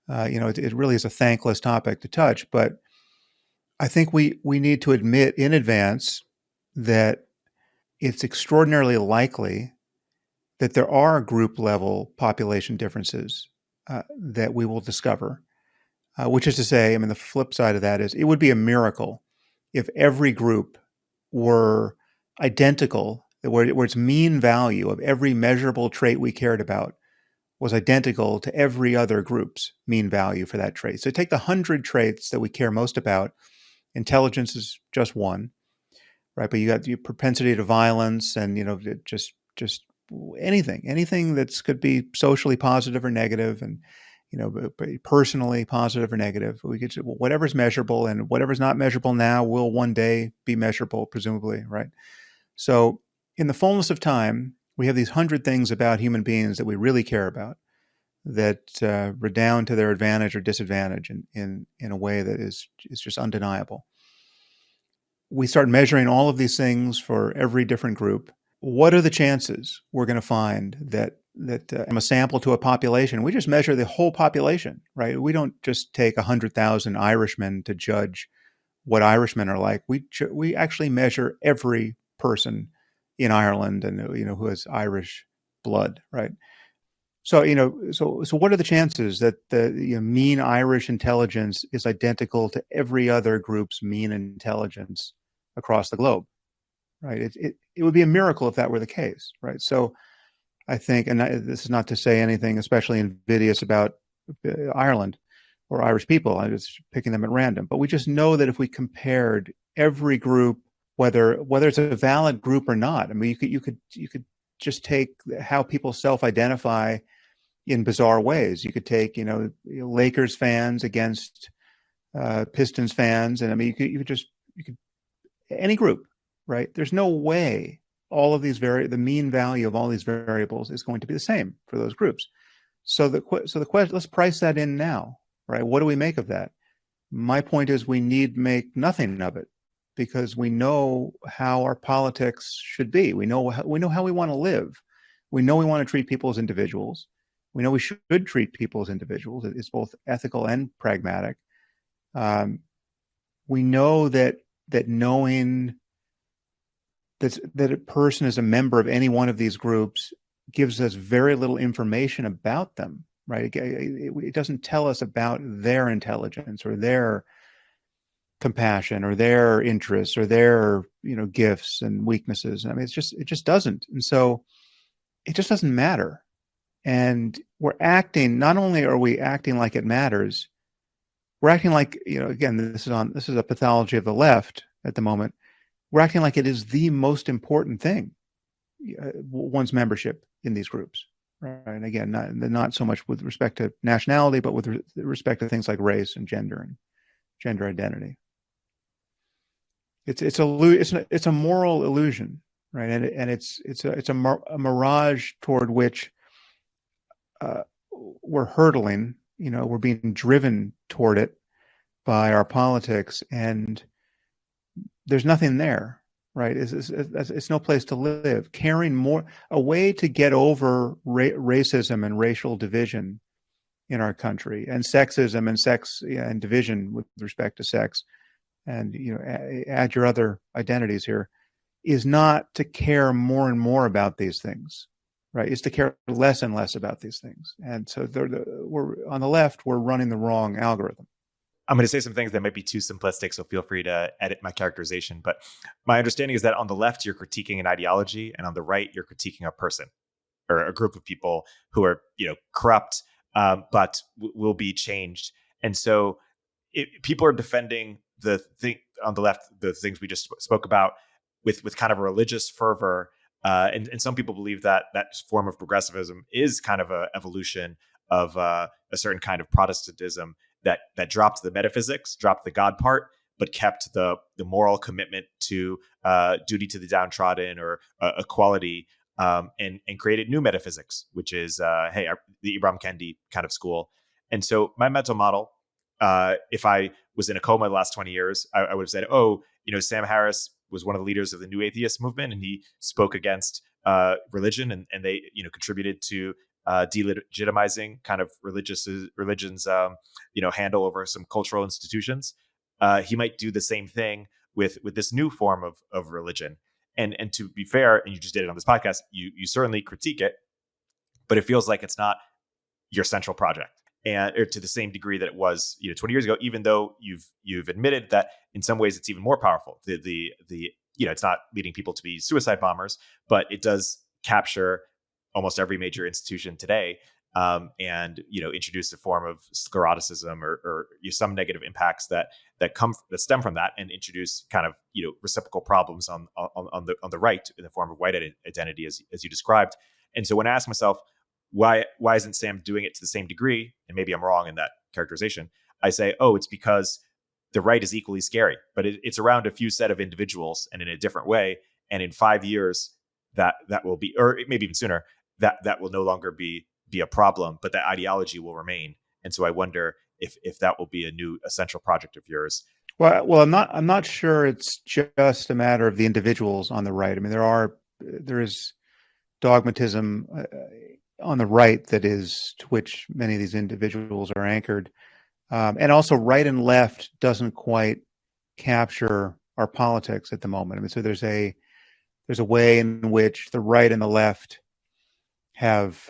It really is a thankless topic to touch, but I think we need to admit in advance that it's extraordinarily likely that there are group level population differences that we will discover. Which is to say, I mean, the flip side of that is it would be a miracle if every group were identical, where its mean value of every measurable trait we cared about was identical to every other group's mean value for that trait. So take the 100 traits that we care most about. Intelligence is just one, right? But you got your propensity to violence, and just anything that's could be socially positive or negative, and personally positive or negative. We could whatever's measurable, and whatever's not measurable now will one day be measurable, presumably, right? So in the fullness of time, we have these 100 things about human beings that we really care about that redound to their advantage or disadvantage in a way that is just undeniable. We start measuring all of these things for every different group. What are the chances we're going to find that from a sample to a population, we just measure the whole population, right? We don't just take 100,000 Irishmen to judge what Irishmen are like. We actually measure every person in Ireland and who has Irish blood, right? So so what are the chances that the mean Irish intelligence is identical to every other group's mean intelligence across the globe, right? It would be a miracle if that were the case, right? So I think, and this is not to say anything especially invidious about Ireland or Irish people. I'm just picking them at random, but we just know that if we compared every group, whether it's a valid group or not, I mean, you could just take how people self-identify in bizarre ways. You could take Lakers fans against Pistons fans, and I mean you could any group, right? There's no way all of these the mean value of all these variables is going to be the same for those groups. So the question, let's price that in now, right? What do we make of that? My point is we need make nothing of it, because we know how our politics should be. We know how we want to live. We know we want to treat people as individuals. We know we should treat people as individuals. It's both ethical and pragmatic. We know that knowing that a person is a member of any one of these groups gives us very little information about them, right? It doesn't tell us about their intelligence or their compassion or their interests or their gifts and weaknesses. I mean, it just doesn't, and so it just doesn't matter. And we're acting. Not only are we acting like it matters, we're acting like again, this is a pathology of the left at the moment. We're acting like it is the most important thing, one's membership in these groups, right? And again, not so much with respect to nationality, but with respect to things like race and gender and gender identity. It's a moral illusion, right? And it's a mirage toward which we're hurtling we're being driven toward it by our politics, and there's nothing there, right? It's no place to live. Caring more, a way to get over racism and racial division in our country, and sexism and and division with respect to sex, and add your other identities here, is not to care more and more about these things, right? It's to care less and less about these things. And so we're on the left, we're running the wrong algorithm. I'm going to say some things that might be too simplistic, so feel free to edit my characterization. But my understanding is that on the left, you're critiquing an ideology, and on the right, you're critiquing a person or a group of people who are, corrupt, but will be changed. And so people are defending the thing on the left, the things we just spoke about, with kind of a religious fervor. And some people believe that that form of progressivism is kind of an evolution of a certain kind of Protestantism that dropped the metaphysics, dropped the God part, but kept the moral commitment to duty to the downtrodden or equality, and created new metaphysics, which is the Ibram Kendi kind of school. And so my mental model, if I was in a coma the last 20 years, I would have said, Sam Harris was one of the leaders of the New Atheist movement, and he spoke against religion, and they contributed to delegitimizing kind of religion's handle over some cultural institutions. He might do the same thing with this new form of religion. And to be fair, and you just did it on this podcast, you certainly critique it, but it feels like it's not your central project, and or to the same degree that it was 20 years ago. Even though you've admitted that in some ways it's even more powerful. The it's not leading people to be suicide bombers, but it does capture almost every major institution today, and introduce a form of scleroticism or some negative impacts that stem from that, and introduce kind of reciprocal problems on the right in the form of white identity, as you described. And so when I ask myself, why isn't Sam doing it to the same degree, and maybe I'm wrong in that characterization, I say, it's because the right is equally scary, but it's around a few set of individuals and in a different way. And in 5 years, that will be, or maybe even sooner, that will no longer be a problem, but that ideology will remain. And so I wonder if that will be a new essential project of yours. Well, I'm not sure it's just a matter of the individuals on the right. I mean, there is dogmatism on the right to which many of these individuals are anchored, and also right and left doesn't quite capture our politics at the moment. I mean, so there's a way in which the right and the left have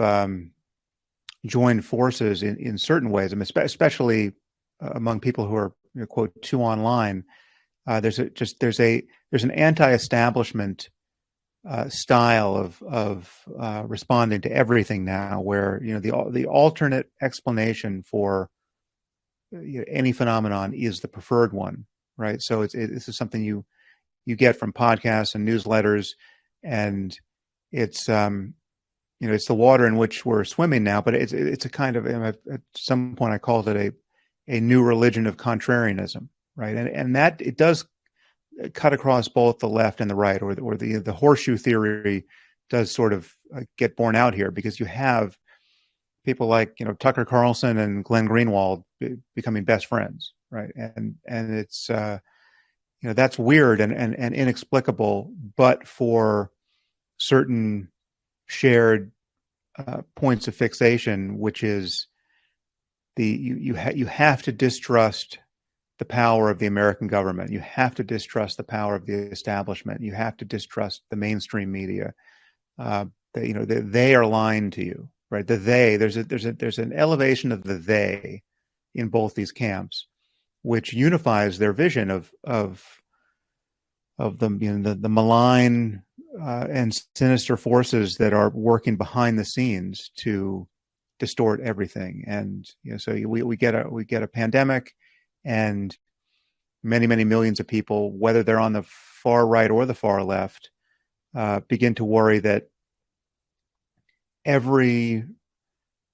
joined forces in certain ways. I mean, especially among people who are quote too online. There's an anti-establishment style of responding to everything now, where the alternate explanation for any phenomenon is the preferred one, right? So this is something you get from podcasts and newsletters, and it's it's the water in which we're swimming now. But it's a kind of, at some point I called it a new religion of contrarianism, right? And that it does cut across both the left and the right, or the horseshoe theory does sort of get borne out here, because you have people like Tucker Carlson and Glenn Greenwald becoming best friends, right? And it's that's weird and inexplicable, but for certain shared points of fixation, which is you have to distrust the power of the American government. You have to distrust the power of the establishment. You have to distrust the mainstream media. They are lying to you, right? There's an elevation of the they in both these camps, which unifies their vision of the malign and sinister forces that are working behind the scenes to distort everything. And so we get a pandemic, and many millions of people, whether they're on the far right or the far left, begin to worry that every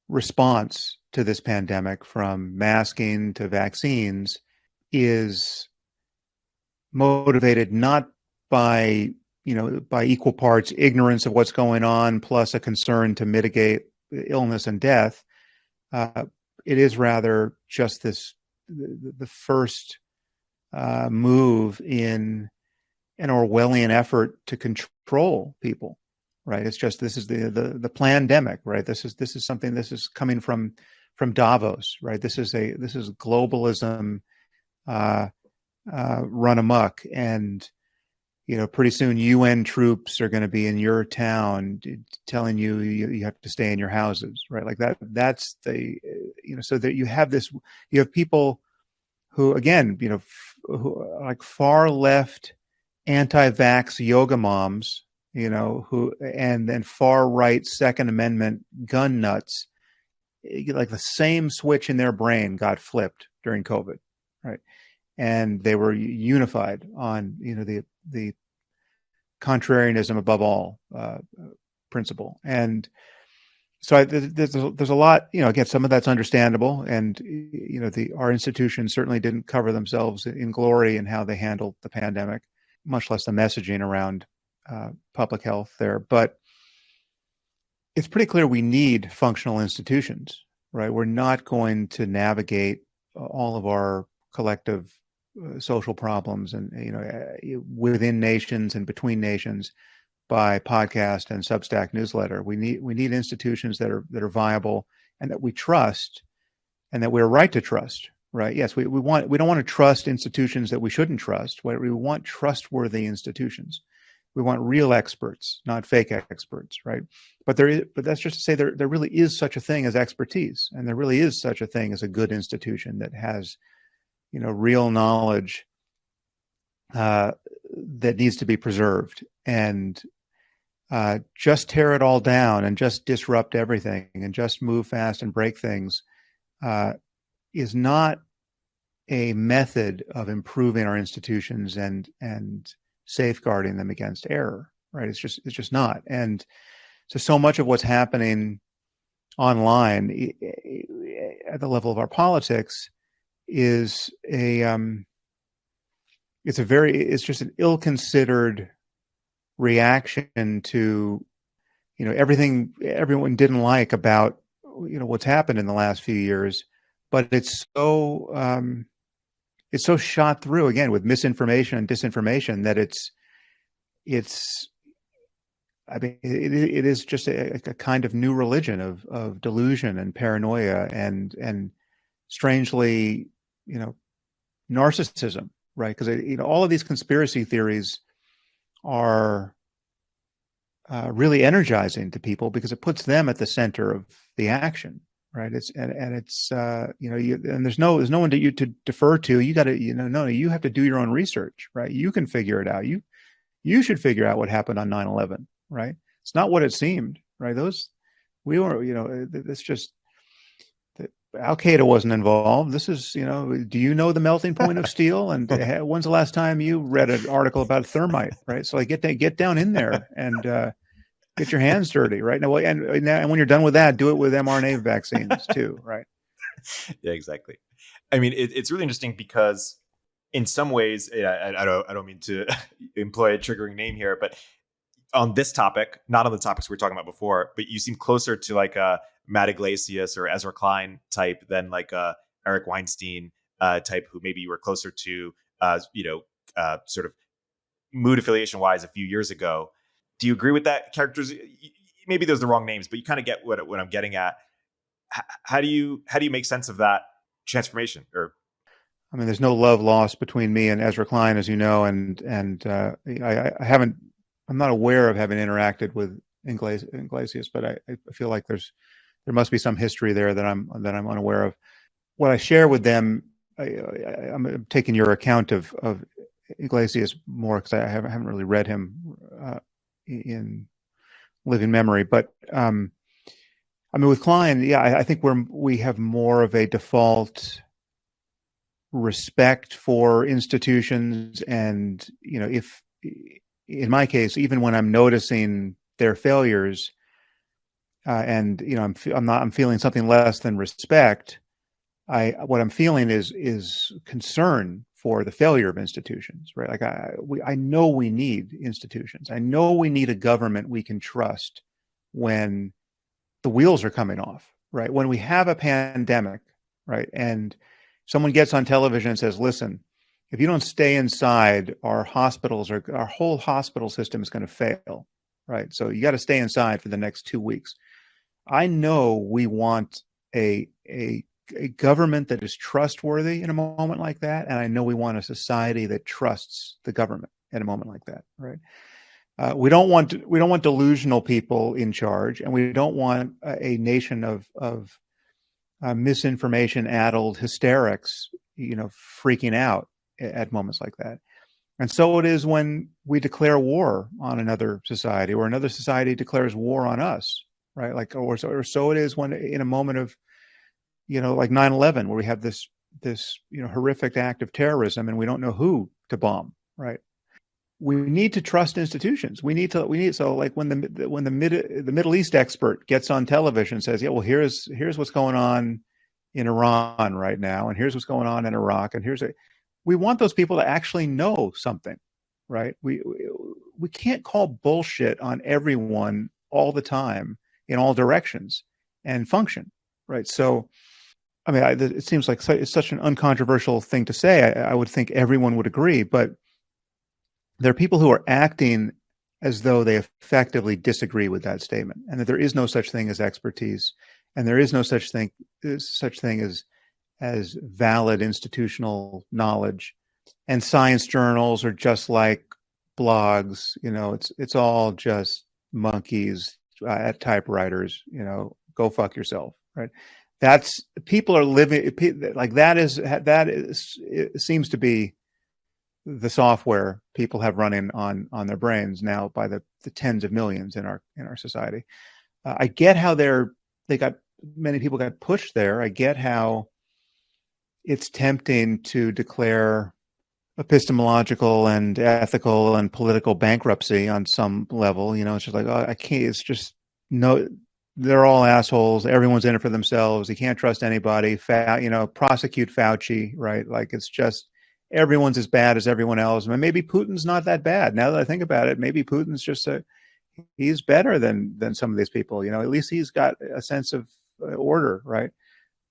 response to this pandemic, from masking to vaccines, is motivated not by equal parts ignorance of what's going on plus a concern to mitigate illness and death, it is rather just the first move in an Orwellian effort to control people, right? It's just, this is the pandemic, right? This is something, this is coming from Davos, right? This is globalism run amok, and pretty soon UN troops are going to be in your town telling you have to stay in your houses, right? Like that's so that you have people who, again, who are like far left anti-vax yoga moms, who, and then far right Second Amendment gun nuts, like the same switch in their brain got flipped during COVID, right? And they were unified on, the contrarianism above all principle. And so there's a lot, again, some of that's understandable. And, our institutions certainly didn't cover themselves in glory in how they handled the pandemic, much less the messaging around public health there. But it's pretty clear we need functional institutions, right? We're not going to navigate all of our collective social problems and, within nations and between nations by podcast and Substack newsletter. We need institutions that are viable and that we trust and that we're right to trust, right? Yes, we don't want to trust institutions that we shouldn't trust. We want trustworthy institutions. We want real experts, not fake experts, right? But that's just to say there really is such a thing as expertise, and there really is such a thing as a good institution that has, real knowledge that needs to be preserved. And just tear it all down and just disrupt everything and just move fast and break things is not a method of improving our institutions and safeguarding them against error, right? It's just not. And so much of what's happening online at the level of our politics is it's just an ill-considered reaction to, everything everyone didn't like about, what's happened in the last few years, but it's so shot through again with misinformation and disinformation that it is just a kind of new religion of delusion and paranoia and strangely, narcissism, right? Because all of these conspiracy theories are really energizing to people because it puts them at the center of the action, right? And there's no one to defer to. You got to, you have to do your own research, right? You can figure it out. You should figure out what happened on 9/11, right? It's not what it seemed, right? It's just Al-Qaeda wasn't involved. This is, do you know the melting point of steel? And when's the last time you read an article about thermite, right? So get down in there and get your hands dirty, right? Now, and when you're done with that, do it with mRNA vaccines too, right? Yeah, exactly. I mean, it's really interesting because in some ways, I don't mean to employ a triggering name here, but on this topic, not on the topics we were talking about before, but you seem closer to like a Matt Iglesias or Ezra Klein type than like a Eric Weinstein type, who maybe you were closer to, sort of mood affiliation wise a few years ago. Do you agree with that characters? Maybe those are the wrong names, but you kind of get what I'm getting at. How do you make sense of that transformation? Or, I mean, there's no love lost between me and Ezra Klein, as you know, and I'm not aware of having interacted with Iglesias, but I feel like there must be some history there that I'm unaware of. What I share with them, I'm taking your account of Iglesias more because I haven't really read him in living memory. But I mean, with Klein, yeah, I think we have more of a default respect for institutions, and if in my case, even when I'm noticing their failures, and I'm feeling something less than respect. What I'm feeling is concern for the failure of institutions, right? Like I know we need institutions. I know we need a government we can trust when the wheels are coming off, right? When we have a pandemic, right? And someone gets on television and says, listen, if you don't stay inside, our whole hospital system is going to fail, right? So you got to stay inside for the next 2 weeks. I know we want a government that is trustworthy in a moment like that, and I know we want a society that trusts the government in a moment like that, right? We don't want delusional people in charge, and we don't want a nation of misinformation-addled hysterics, freaking out at moments like that. And so it is when we declare war on another society, or another society declares war on us, right? Like, or so it is when, in a moment of, like 9/11, where we have this horrific act of terrorism, and we don't know who to bomb, right? We need to trust institutions. So like when the Middle East expert gets on television and says, yeah, well, here's what's going on in Iran right now, and here's what's going on in Iraq, and we want those people to actually know something, right? We can't call bullshit on everyone all the time in all directions and function, right? So, I mean, it seems like it's such an uncontroversial thing to say. I would think everyone would agree, but there are people who are acting as though they effectively disagree with that statement, and that there is no such thing as expertise, and there is no such thing as valid institutional knowledge. And science journals are just like blogs. It's all just monkeys at typewriters. Go fuck yourself, right? That's people are living like that. It seems to be the software people have running on their brains now by the tens of millions in our society. I get how many people got pushed there. I get how it's tempting to declare epistemological and ethical and political bankruptcy on some level. It's just like, oh, I can't. It's just no. They're all assholes. Everyone's in it for themselves. You can't trust anybody. Prosecute Fauci, right? Like, it's just everyone's as bad as everyone else. I mean, maybe Putin's not that bad. Now that I think about it, maybe Putin's just he's better than some of these people. At least he's got a sense of order, right?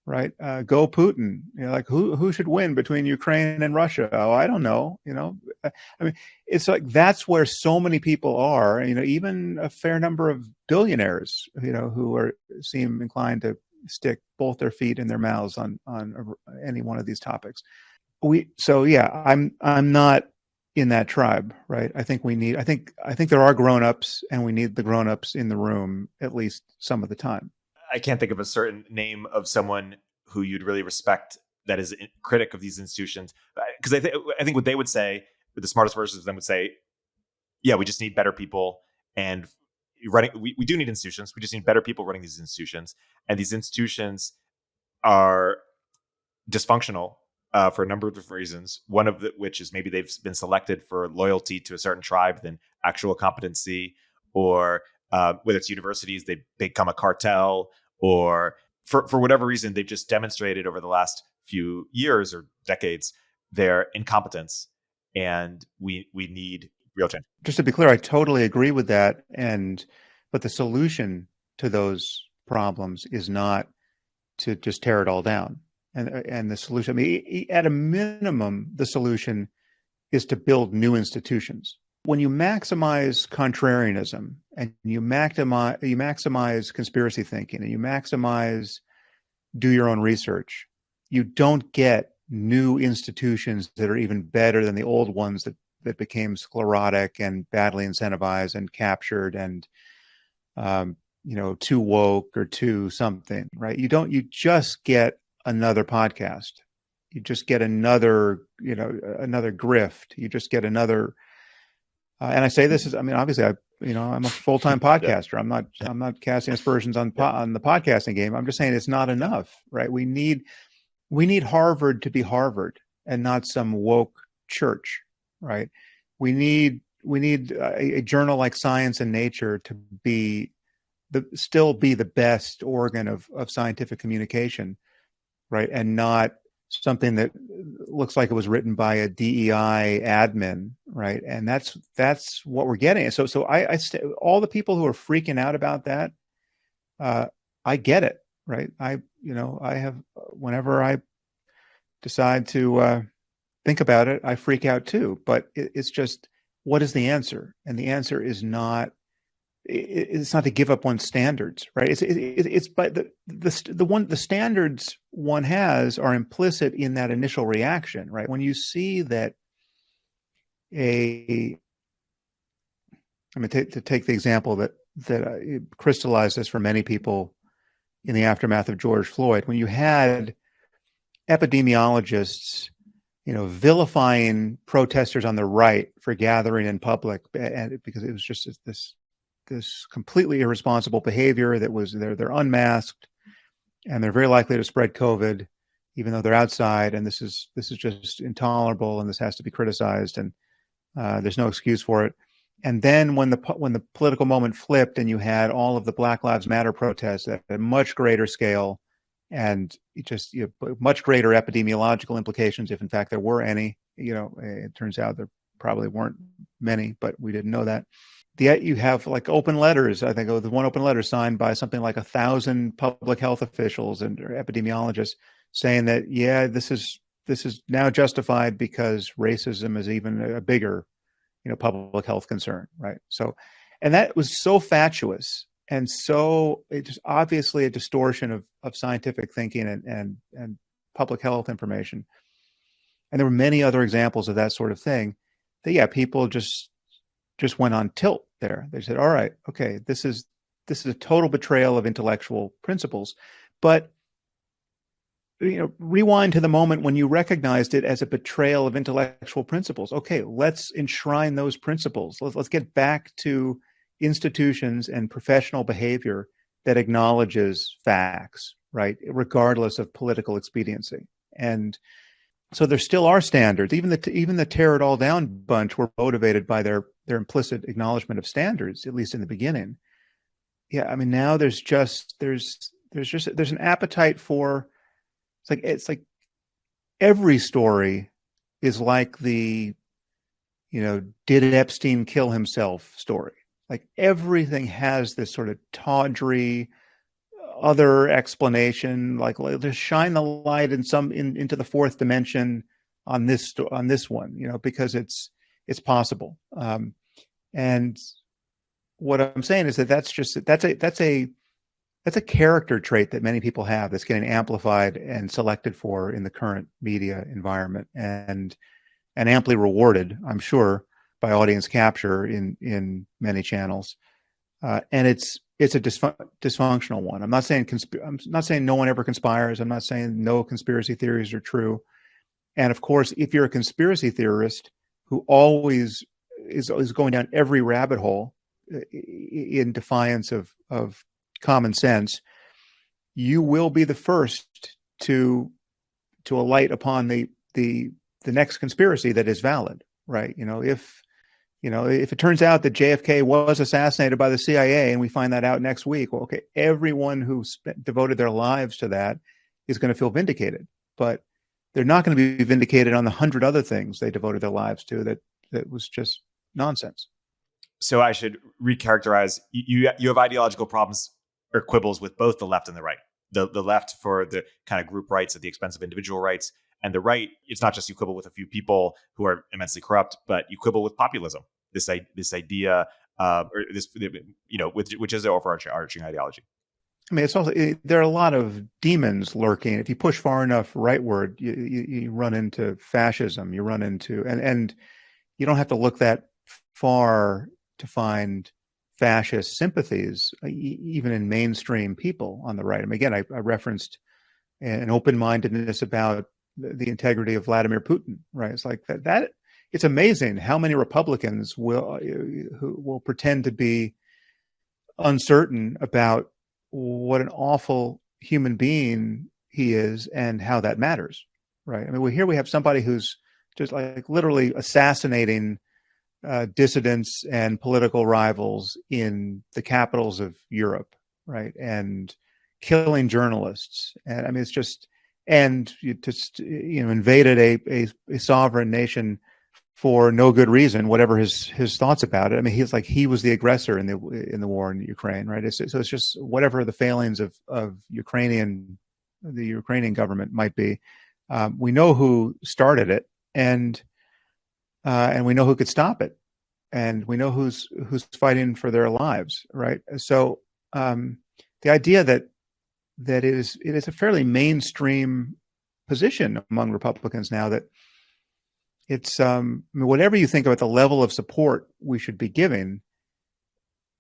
Right. Go Putin. Like who should win between Ukraine and Russia? Oh, I don't know. I mean, it's like that's where so many people are. Even a fair number of billionaires, who seem inclined to stick both their feet in their mouths on any one of these topics. I'm not in that tribe, right? I think there are grown-ups, and we need the grown-ups in the room at least some of the time. I can't think of a certain name of someone who you'd really respect that is a critic of these institutions. Because I think what they would say, the smartest versions of them would say, yeah, we just need better people, and we do need institutions. We just need better people running these institutions. And these institutions are dysfunctional for a number of different reasons. One of which is maybe they've been selected for loyalty to a certain tribe than actual competency, or whether it's universities, they become a cartel, or for whatever reason, they've just demonstrated over the last few years or decades their incompetence, and we need real change. Just to be clear, I totally agree with that, but the solution to those problems is not to just tear it all down. And the solution, I mean, at a minimum, the solution is to build new institutions. When you maximize contrarianism, and you maximize conspiracy thinking, and you maximize do your own research, you don't get new institutions that are even better than the old ones that became sclerotic and badly incentivized and captured and too woke or too something, right? You just get another podcast. You just get another grift. You just get another. And I say this is, I mean, obviously, I'm a full-time podcaster. I'm not casting aspersions on the podcasting game. I'm just saying it's not enough, right? We need Harvard to be Harvard and not some woke church, right? We need a journal like Science and Nature to still be the best organ of scientific communication, right? And not something that looks like it was written by a DEI admin, right? And that's what we're getting. So all the people who are freaking out about that, I get it, right? I have, whenever I decide to think about it, I freak out too. But it's just, what is the answer? And the answer is not. It's not to give up one's standards, right? It's but the standards one has are implicit in that initial reaction, right? When you see that to take the example that crystallized this for many people in the aftermath of George Floyd, when you had epidemiologists, vilifying protesters on the right for gathering in public, and because it was just this completely irresponsible behavior that was they're unmasked and they're very likely to spread COVID, even though they're outside, and this is just intolerable, and this has to be criticized, and there's no excuse for it. And then when the political moment flipped, and you had all of the Black Lives Matter protests at a much greater scale, and just much greater epidemiological implications, if in fact there were any. It turns out there probably weren't many, but we didn't know that. Yet you have like open letters. I think the one open letter signed by something like 1,000 public health officials and epidemiologists saying that, yeah, this is now justified because racism is even a bigger, public health concern, right? So, and that was so fatuous, and so it's obviously a distortion of scientific thinking and public health information. And there were many other examples of that sort of thing. That, yeah, people just went on tilt there. They said, all right, okay, this is a total betrayal of intellectual principles. But rewind to the moment when you recognized it as a betrayal of intellectual principles. Okay, let's enshrine those principles. Let's get back to institutions and professional behavior that acknowledges facts, right, regardless of political expediency. And so there still are standards. Even the tear it all down bunch were motivated by their implicit acknowledgement of standards, at least in the beginning. Yeah, I mean, now there's an appetite for, it's like every story is like the, did Epstein kill himself story. Like everything has this sort of tawdry other explanation, like just shine the light into the fourth dimension on this one, because it's possible. And what I'm saying is that's a character trait that many people have that's getting amplified and selected for in the current media environment, and amply rewarded, I'm sure, by audience capture in many channels. And it's a dysfunctional one. I'm not saying no one ever conspires. I'm not saying no conspiracy theories are true. And of course, if you're a conspiracy theorist who always is going down every rabbit hole in defiance of common sense, you will be the first to alight upon the next conspiracy that is valid, right? If it turns out that JFK was assassinated by the CIA and we find that out next week, well, okay, everyone who devoted their lives to that is going to feel vindicated, but they're not going to be vindicated on the 100 other things they devoted their lives to that was just nonsense. So I should recharacterize, you have ideological problems or quibbles with both the left and the right. The left for the kind of group rights at the expense of individual rights, and the right, it's not just you quibble with a few people who are immensely corrupt, but you quibble with populism. This idea, or this, which is the overarching ideology. I mean, it's also there are a lot of demons lurking. If you push far enough rightward, you run into fascism. You run into and you don't have to look that far to find fascist sympathies, even in mainstream people on the right. I mean, again, I referenced an open-mindedness about the integrity of Vladimir Putin, right? It's like that it's amazing how many Republicans will pretend to be uncertain about what an awful human being he is and how that matters, right? I mean, here we have somebody who's just like literally assassinating dissidents and political rivals in the capitals of Europe, right? And killing journalists. And I mean, it's just, and you just, invaded a sovereign nation for no good reason, whatever his thoughts about it. I mean, he was the aggressor in the war in Ukraine, right? So it's just whatever the failings of the Ukrainian government might be. We know who started it, and we know who could stop it, and we know who's fighting for their lives, right? So the idea that it is a fairly mainstream position among Republicans now that it's whatever you think about the level of support we should be giving,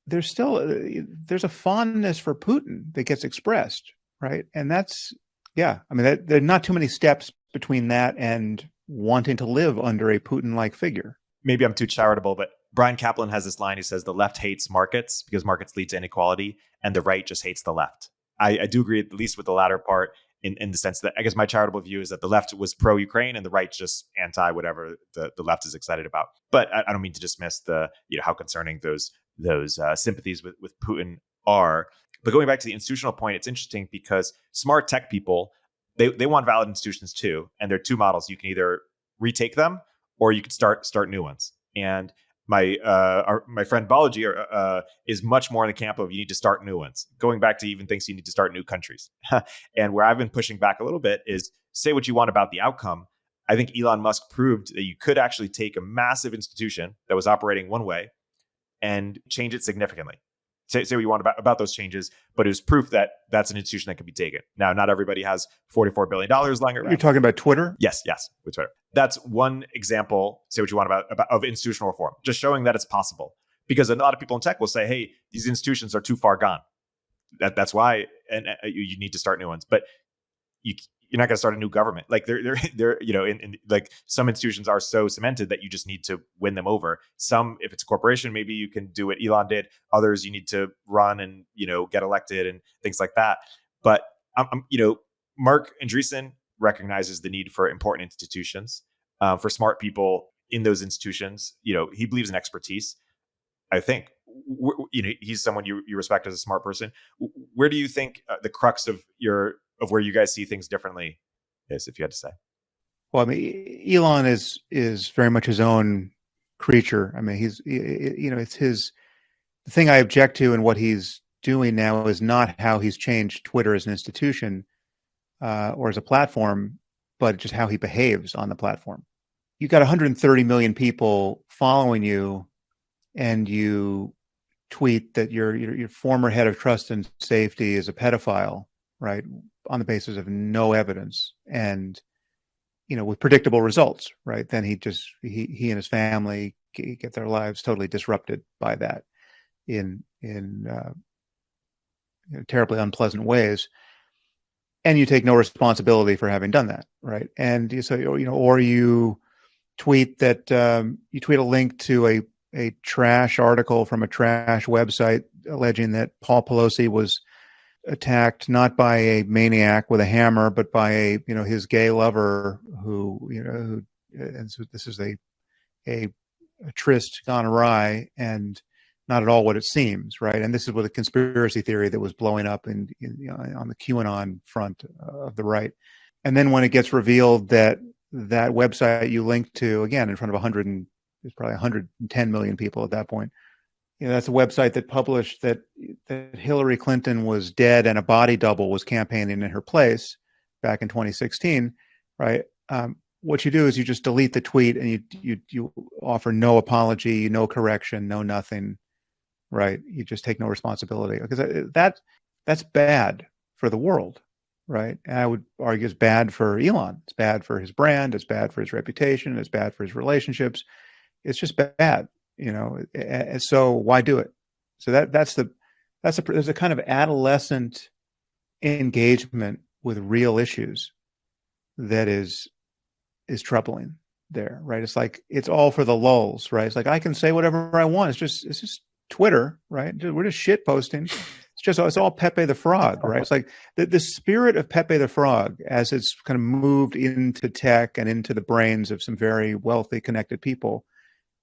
there's a fondness for Putin that gets expressed, right? And that's there are not too many steps between that and wanting to live under a Putin-like figure. Maybe I'm too charitable, but Brian Kaplan has this line. He says the left hates markets because markets lead to inequality, and the right just hates the left. I do agree, at least with the latter part, in the sense that I guess my charitable view is that the left was pro-Ukraine and the right just anti whatever the left is excited about. But I don't mean to dismiss how concerning those sympathies with Putin are. But going back to the institutional point, it's interesting because smart tech people, they want valid institutions too. And there are two models. You can either retake them or you can start new ones. And my friend Balaji is much more in the camp of you need to start new ones, going back to even thinks you need to start new countries. And where I've been pushing back a little bit is say what you want about the outcome. I think Elon Musk proved that you could actually take a massive institution that was operating one way and change it significantly. Say what you want about those changes, but it was proof that that's an institution that can be taken. Now, not everybody has $44 billion lying around. You're talking about Twitter? Yes, with Twitter. That's one example, say what you want about of institutional reform, just showing that it's possible. Because a lot of people in tech will say, hey, these institutions are too far gone. That's why you need to start new ones. But you're not going to start a new government. Like they're in like some institutions are so cemented that you just need to win them over. Some, if it's a corporation, maybe you can do what Elon did. Others, you need to run and get elected and things like that. But Mark Andreessen recognizes the need for important institutions, for smart people in those institutions. He believes in expertise. I think he's someone you respect as a smart person. Where do you think the crux of where you guys see things differently is, if you had to say? Well, I mean, Elon is very much his own creature. I mean, it's the thing I object to in what he's doing now is not how he's changed Twitter as an institution or as a platform, but just how he behaves on the platform. You've got 130 million people following you, and you tweet that your former head of trust and safety is a pedophile, right? On the basis of no evidence and, with predictable results, right? Then he and his family get their lives totally disrupted by that in terribly unpleasant ways. And you take no responsibility for having done that, right? And you say, or you tweet that you tweet a link to a trash article from a trash website alleging that Paul Pelosi was attacked not by a maniac with a hammer, but by his gay lover who and so this is a tryst gone awry and not at all what it seems, right? And this is with a conspiracy theory that was blowing up on the QAnon front of the right. And then when it gets revealed that website you linked to, again, in front of there's probably 110 million people at that point, that's a website that published that Hillary Clinton was dead and a body double was campaigning in her place back in 2016, right? What you do is you just delete the tweet and you offer no apology, no correction, no nothing, right? You just take no responsibility, because that's bad for the world, right? And I would argue it's bad for Elon. It's bad for his brand. It's bad for his reputation. It's bad for his relationships. It's just bad. So why do it? So there's a kind of adolescent engagement with real issues that is troubling there, right? It's like, it's all for the lulz, right? It's like, I can say whatever I want. It's just Twitter, right? We're just shit posting. It's all Pepe the Frog, right? It's like the spirit of Pepe the Frog, as it's kind of moved into tech and into the brains of some very wealthy, connected people,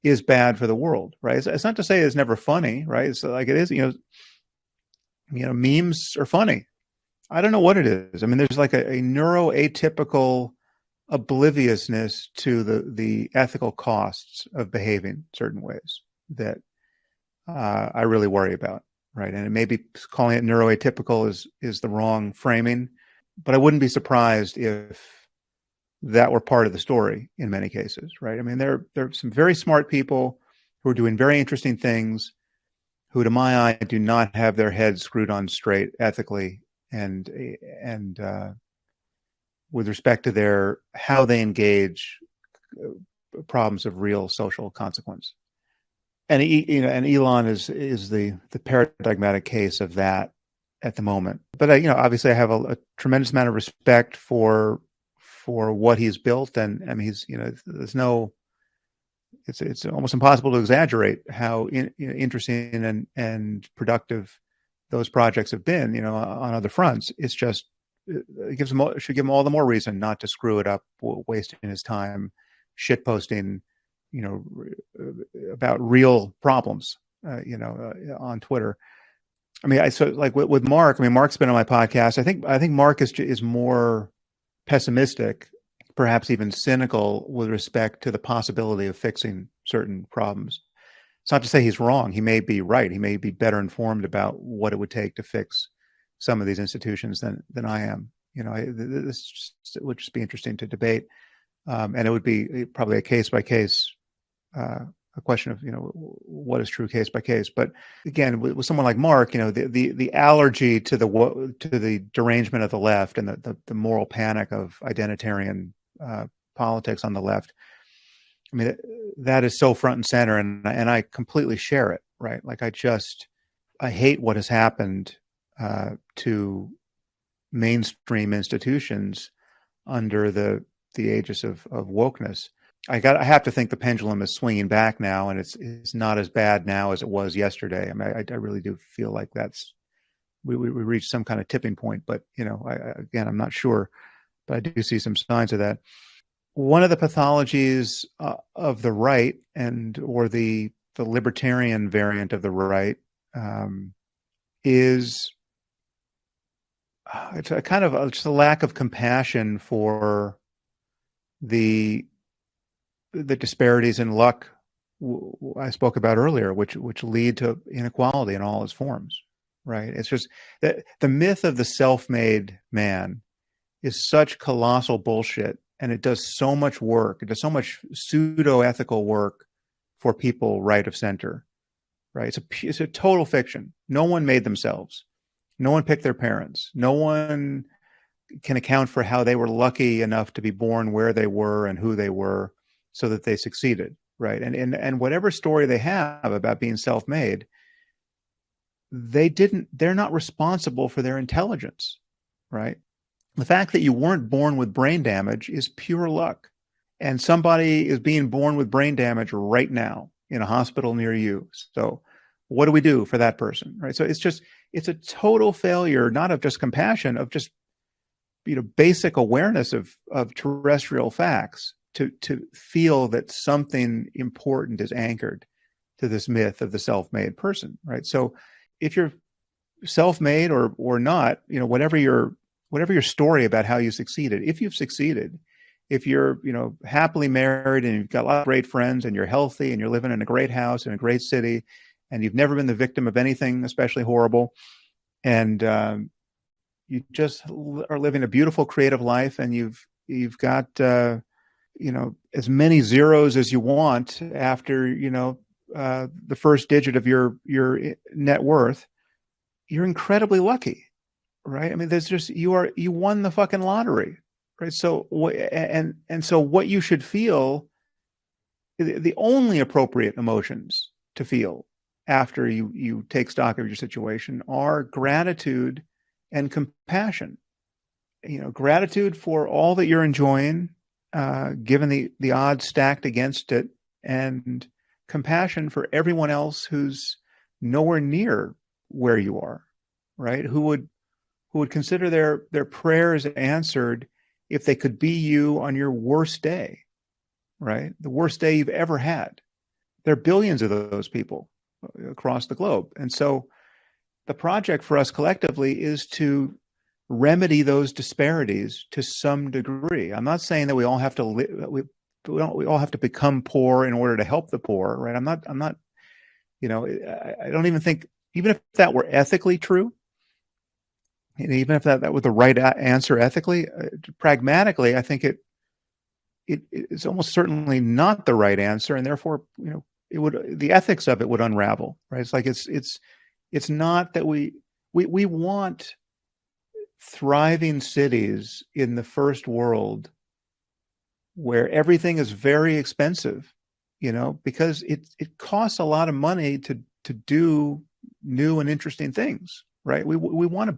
is bad for the world, right? It's not to say it's never funny, right? It's like it is, memes are funny. I don't know what it is. I mean, there's like a neuroatypical obliviousness to the ethical costs of behaving certain ways that I really worry about, right? And maybe calling it neuroatypical is the wrong framing, but I wouldn't be surprised if that were part of the story in many cases, right? I mean, there are some very smart people who are doing very interesting things who, to my eye, do not have their heads screwed on straight ethically and with respect to their how they engage problems of real social consequence. And and Elon is the paradigmatic case of that at the moment. But obviously, I have a tremendous amount of respect for what he's built, and I mean, there's no. It's almost impossible to exaggerate how interesting and productive those projects have been. On other fronts, it's just it should give him all the more reason not to screw it up, wasting his time shit posting, about real problems, on Twitter. I mean, so like with Mark. I mean, Mark's been on my podcast. I think Mark is more pessimistic, perhaps even cynical, with respect to the possibility of fixing certain problems. It's not to say he's wrong. He may be right. He may be better informed about what it would take to fix some of these institutions than I am. It would just be interesting to debate, and it would be probably a case by case, a question of what is true case by case. But again, with someone like Mark, the allergy to the derangement of the left and the moral panic of identitarian politics on the left. I mean, that is so front and center, and I completely share it. Right? Like I hate what has happened to mainstream institutions under the aegis of wokeness. I have to think the pendulum is swinging back now, and it's not as bad now as it was yesterday. I mean, I really do feel like we reached some kind of tipping point. But again, I'm not sure, but I do see some signs of that. One of the pathologies of the right or the libertarian variant of the right is it's a kind of just a lack of compassion for the disparities in luck I spoke about earlier, which lead to inequality in all its forms. Right? It's just that the myth of the self-made man is such colossal bullshit, and it does so much work. It does so much pseudo-ethical work for people right of center. Right? It's a total fiction. No one made themselves. No one picked their parents. No one can account for how they were lucky enough to be born where they were and who they were so that they succeeded. Right? And whatever story they have about being self-made, they're not responsible for their intelligence. Right? The fact that you weren't born with brain damage is pure luck. And somebody is being born with brain damage right now in a hospital near you. So what do we do for that person? Right? So it's a total failure, not of just compassion, of just basic awareness of terrestrial facts to feel that something important is anchored to this myth of the self-made person. Right? So if you're self-made or not, whatever your story about how you succeeded, if you've succeeded, if you're, happily married and you've got a lot of great friends and you're healthy and you're living in a great house in a great city and you've never been the victim of anything especially horrible, and you just are living a beautiful creative life, and you've got, as many zeros as you want after, the first digit of your net worth, you're incredibly lucky. Right? I mean, you won the fucking lottery. Right? So, so what you should feel, the only appropriate emotions to feel after you take stock of your situation are gratitude and compassion. Gratitude for all that you're enjoying, given the odds stacked against it, and compassion for everyone else who's nowhere near where you are. Right? Who would consider their prayers answered if they could be you on your worst day, right? The worst day you've ever had. There are billions of those people across the globe. And so the project for us collectively is to remedy those disparities to some degree. I'm not saying that we all have to we all have to become poor in order to help the poor, right? I'm not, I don't even think, even if that were ethically true, and even if that was the right answer ethically, pragmatically, I think it's almost certainly not the right answer, and therefore, the ethics of it would unravel, right? It's like it's not that we want thriving cities in the first world where everything is very expensive, because it costs a lot of money to do new and interesting things, right? We want to,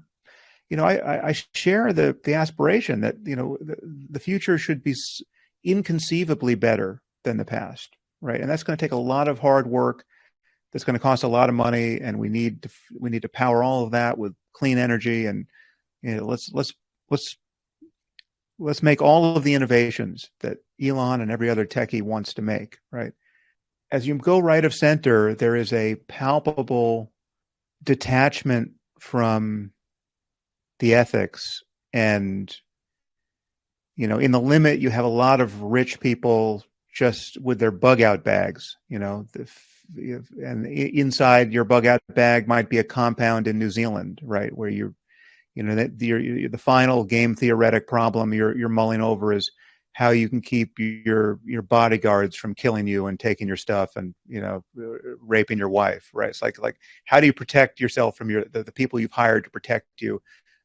I share the aspiration that the future should be inconceivably better than the past, right? And that's going to take a lot of hard work. That's going to cost a lot of money, and we need to power all of that with clean energy. And let's make all of the innovations that Elon and every other techie wants to make, right? As you go right of center, there is a palpable detachment from the ethics. And, in the limit, you have a lot of rich people just with their bug out bags, and inside your bug out bag might be a compound in New Zealand, right? Where the final game theoretic problem you're mulling over is how you can keep your bodyguards from killing you and taking your stuff and raping your wife, right? It's like how do you protect yourself from the people you've hired to protect you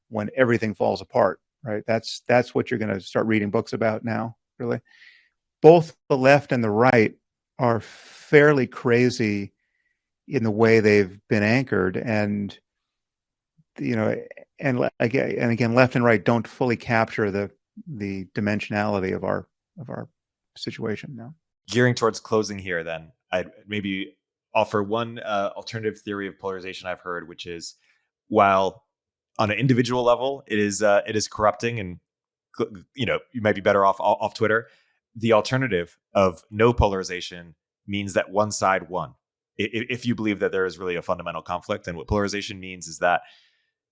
when everything falls apart, right? That's what you're going to start reading books about now, really. Both the left and the right are fairly crazy in the way they've been anchored, and and again, left and right don't fully capture the dimensionality of our situation now. Gearing towards closing here, then I'd maybe offer one alternative theory of polarization I've heard, which is, while on an individual level it is corrupting, and you might be better off Twitter, the alternative of no polarization means that one side won. If you believe that there is really a fundamental conflict, and what polarization means is that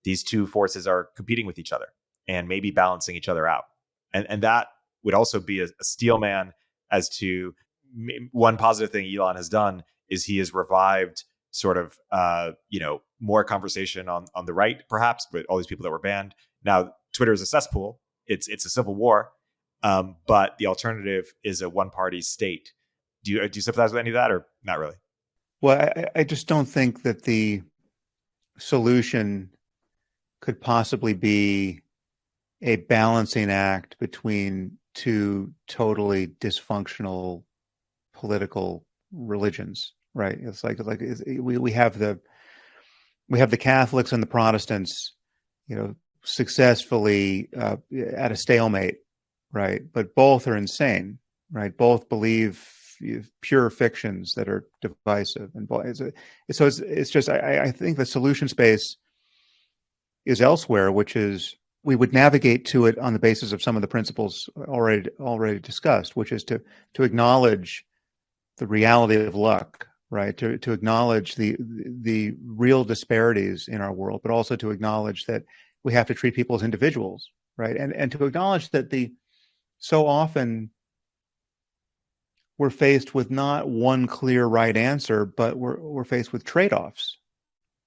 these two forces are competing with each other and maybe balancing each other out. And that would also be a steel man as to one positive thing Elon has done is he has revived sort of, more conversation on the right, perhaps, but all these people that were banned. Now, Twitter is a cesspool. It's a civil war. But the alternative is a one-party state. Do you sympathize with any of that, or not really? Well, I just don't think that the solution could possibly be a balancing act between two totally dysfunctional political religions, right? It's like we have the Catholics and the Protestants, successfully at a stalemate, right? But both are insane, right? Both believe pure fictions that are divisive, and so it's just I think the solution space is elsewhere, which is we would navigate to it on the basis of some of the principles already discussed, which is to acknowledge the reality of luck, right? To acknowledge the real disparities in our world, but also to acknowledge that we have to treat people as individuals, right? And to acknowledge that so often we're faced with not one clear right answer, but we're faced with trade-offs,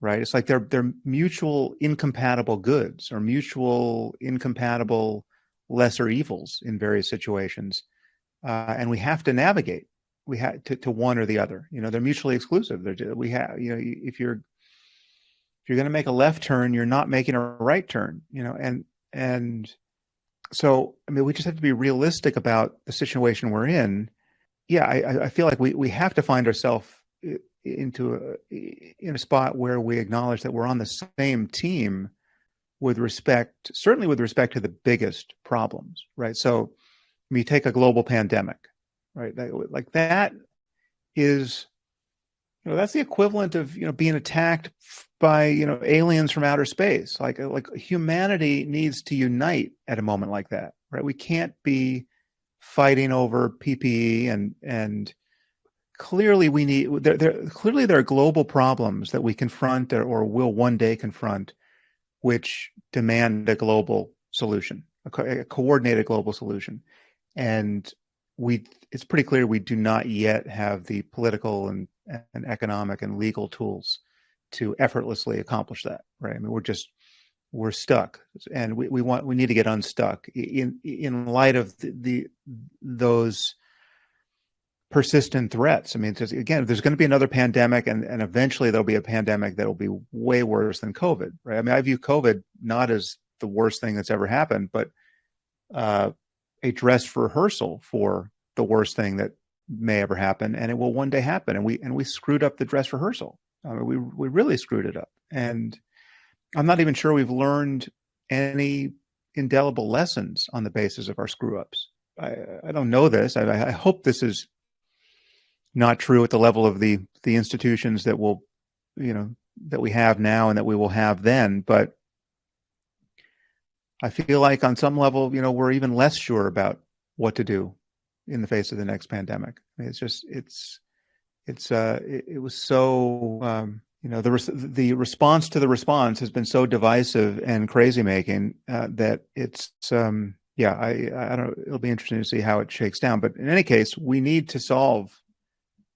right? It's like they're mutual incompatible goods or mutual incompatible lesser evils in various situations, and we have to navigate. We have to one or the other. They're mutually exclusive. If you're going to make a left turn, you're not making a right turn. And so we just have to be realistic about the situation we're in. Yeah, I feel like we have to find ourselves in a spot where we acknowledge that we're on the same team certainly with respect to the biggest problems, right? So when you take a global pandemic, right? That is, that's the equivalent of, being attacked by, aliens from outer space. Like humanity needs to unite at a moment like that, right? We can't be fighting over PPE and clearly there are global problems that we confront or will one day confront which demand a global solution, a coordinated global solution. And it's pretty clear we do not yet have the political and economic and legal tools to effortlessly accomplish that, right? I mean, we're stuck, and we need to get unstuck in light of those persistent threats. I mean, again, there's going to be another pandemic, and eventually there'll be a pandemic that will be way worse than COVID, right? I mean, I view COVID not as the worst thing that's ever happened, but a dress rehearsal for the worst thing that may ever happen, and it will one day happen. And we screwed up the dress rehearsal. I mean, we really screwed it up, and I'm not even sure we've learned any indelible lessons on the basis of our screw ups. I don't know this. I hope this is not true at the level of the institutions that will, that we have now and that we will have then. But I feel like on some level, we're even less sure about what to do in the face of the next pandemic. I mean, it was so, the response to the response has been so divisive and crazy making that it's, I don't know, it'll be interesting to see how it shakes down. But in any case, we need to solve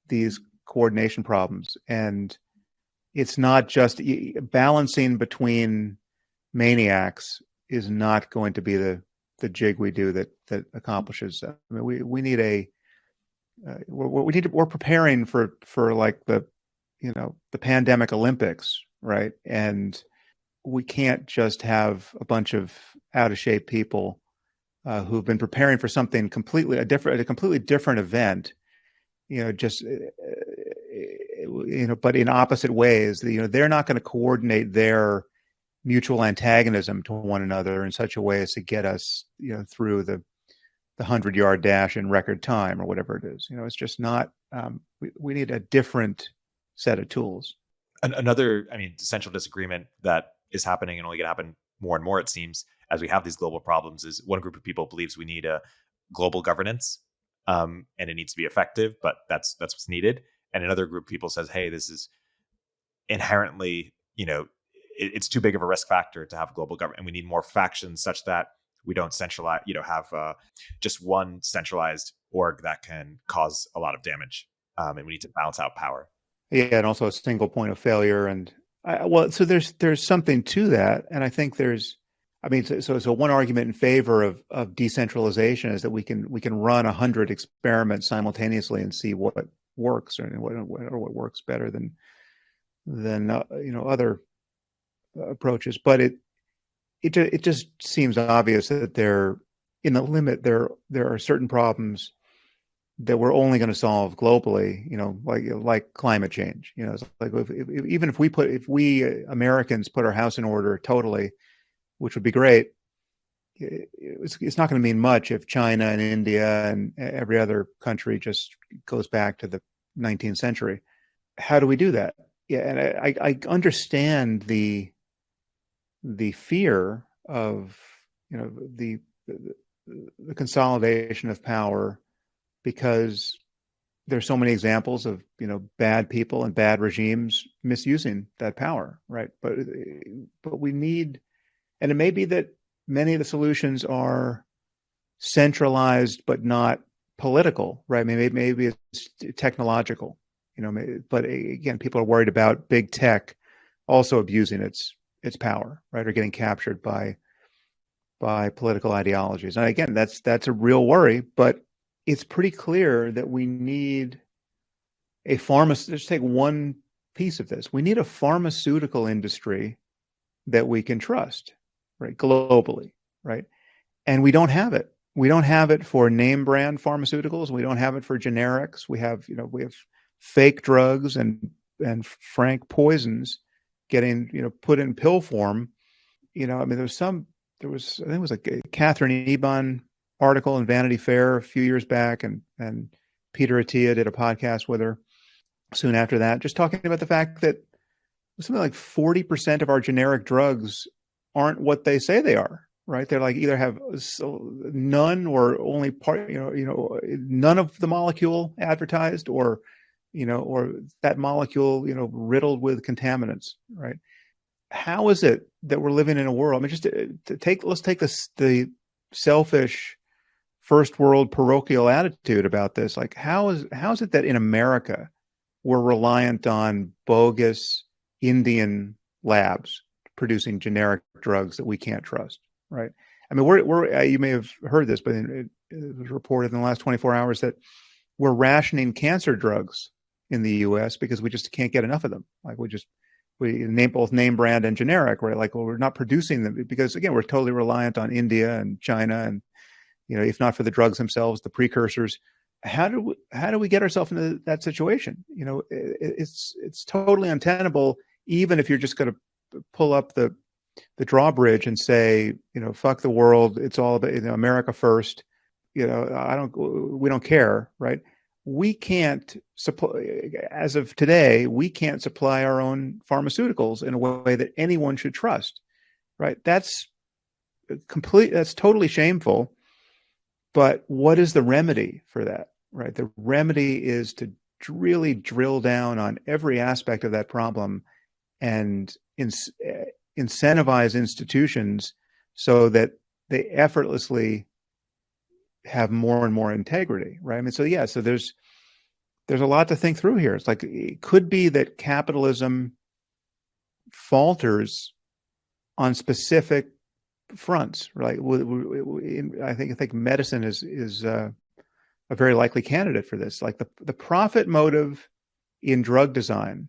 these coordination problems. And it's not just balancing between maniacs is not going to be the jig we do that accomplishes that. I mean, we need we're preparing for like the pandemic Olympics, right? And we can't just have a bunch of out of shape people who've been preparing for something a completely different event, but in opposite ways. They're not going to coordinate their mutual antagonism to one another in such a way as to get us, through the 100-yard dash in record time or whatever it is. It's just not. We need a different set of tools. Another, essential disagreement that is happening and only going to happen more and more, it seems, as we have these global problems, is one group of people believes we need a global governance, and it needs to be effective, but that's what's needed. And another group of people says, hey, this is inherently, it's too big of a risk factor to have global government, and we need more factions such that we don't centralize, have just one centralized org that can cause a lot of damage, and we need to balance out power. Yeah, and also a single point of failure. And so there's something to that, and I think so one argument in favor of decentralization is that we can run 100 experiments simultaneously and see what works, or what works better than other approaches. But it just seems obvious that there are certain problems that we're only going to solve globally, like climate change. It's like even if we Americans put our house in order totally, which would be great, it's not going to mean much if China and India and every other country just goes back to the 19th century. How do we do that? Yeah, and I understand the fear of the consolidation of power, because there's so many examples of bad people and bad regimes misusing that power, right? But we need, and it may be that many of the solutions are centralized but not political, right? Maybe it's technological, but again, people are worried about big tech also abusing its power, right, or getting captured by political ideologies. And again, that's a real worry, but it's pretty clear that we need let's take one piece of this. We need a pharmaceutical industry that we can trust, right, globally, right? And we don't have it. We don't have it for name brand pharmaceuticals. We don't have it for generics. We have fake drugs and frank poisons getting, put in pill form. I think it was a Catherine Eban article in Vanity Fair a few years back, and Peter Attia did a podcast with her soon after that, just talking about the fact that something like 40% of our generic drugs aren't what they say they are, right? They're like either have none or only part, none of the molecule advertised, or that molecule, riddled with contaminants, right? how is it that we're living in a world? I mean, just let's take the selfish first world parochial attitude about this. Like, how is it that in America we're reliant on bogus Indian labs producing generic drugs that we can't trust, right? I mean, we're you may have heard this, but it was reported in the last 24 hours that we're rationing cancer drugs in the U.S. because we just can't get enough of them. Like we name both name brand and generic, right? Like, well, we're not producing them because again, we're totally reliant on India and China, and if not for the drugs themselves, the precursors. How do we get ourselves into that situation? It's totally untenable. Even if you're just going to pull up the drawbridge and say, fuck the world, it's all about America first. We don't care, right? We can't supply, as of today, we can't supply our own pharmaceuticals in a way that anyone should trust, right? That's totally shameful. But what is the remedy for that, right? The remedy is to really drill down on every aspect of that problem and incentivize institutions so that they effortlessly have more and more integrity, right? I mean, so there's a lot to think through here. It's like it could be that capitalism falters on specific fronts, right? I think medicine is a very likely candidate for this. Like the profit motive in drug design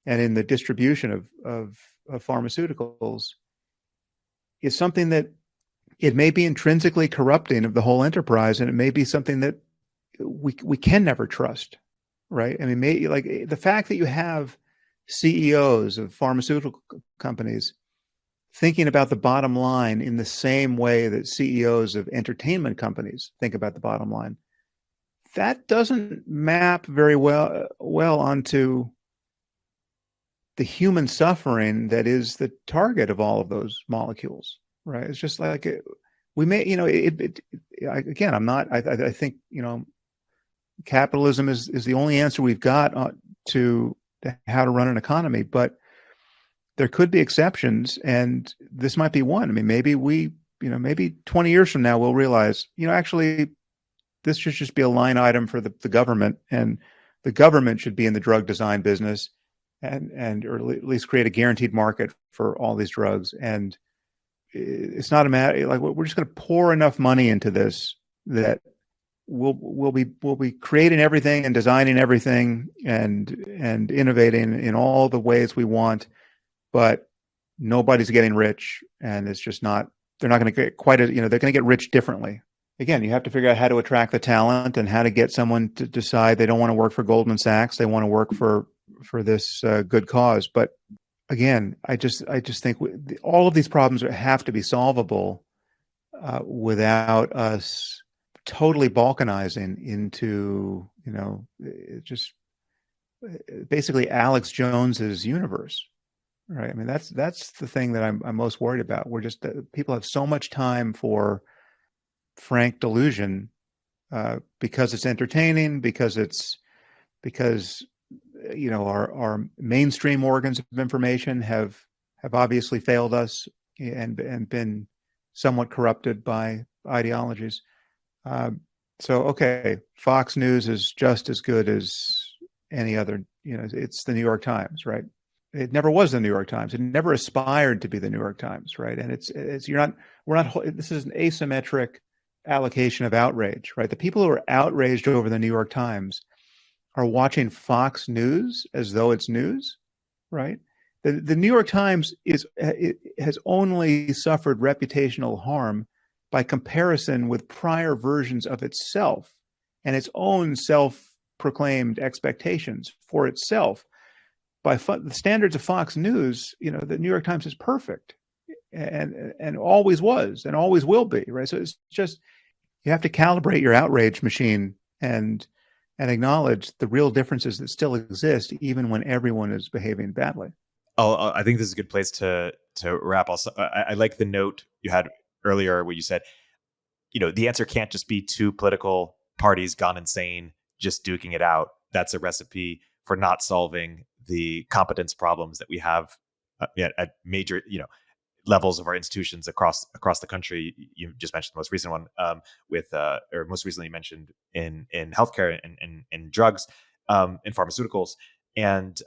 and in the distribution of pharmaceuticals is something that it may be intrinsically corrupting of the whole enterprise, and it may be something that we can never trust, right? I mean, like the fact that you have CEOs of pharmaceutical companies thinking about the bottom line in the same way that CEOs of entertainment companies think about the bottom line, that doesn't map very well onto the human suffering that is the target of all of those molecules, right? It's just like we may, again, I think, capitalism is the only answer we've got to how to run an economy, but there could be exceptions, and this might be one. I mean, maybe 20 years from now, we'll realize, actually, this should just be a line item for the government, and the government should be in the drug design business or at least create a guaranteed market for all these drugs. And it's not a matter, like, we're just going to pour enough money into this that we'll be creating everything and designing everything and innovating in all the ways we want, but nobody's getting rich, and it's just not. They're not going to get they're going to get rich differently. Again, you have to figure out how to attract the talent and how to get someone to decide they don't want to work for Goldman Sachs. They want to work for this good cause. But again, I just think all of these problems have to be solvable without us totally balkanizing into, just basically Alex Jones's universe, right? I mean, that's the thing that I'm most worried about. We're just people have so much time for frank delusion because it's entertaining, because our mainstream organs of information have obviously failed us and been somewhat corrupted by ideologies. So, okay, Fox News is just as good as any other. It's the New York Times, right? It never was the New York Times. It never aspired to be the New York Times, right? And we're not. This is an asymmetric allocation of outrage, right? The people who are outraged over the New York Times are watching Fox News as though it's news, right? The New York Times has only suffered reputational harm by comparison with prior versions of itself and its own self-proclaimed expectations for itself. By the standards of Fox News, the New York Times is perfect and always was and always will be, right? So it's just, you have to calibrate your outrage machine and acknowledge the real differences that still exist, even when everyone is behaving badly. Oh, I think this is a good place to wrap. Also, I like the note you had earlier where you said, the answer can't just be two political parties gone insane, just duking it out. That's a recipe for not solving the competence problems that we have at major levels of our institutions across the country. You just mentioned the most recent one or most recently mentioned in healthcare and drugs, in pharmaceuticals, and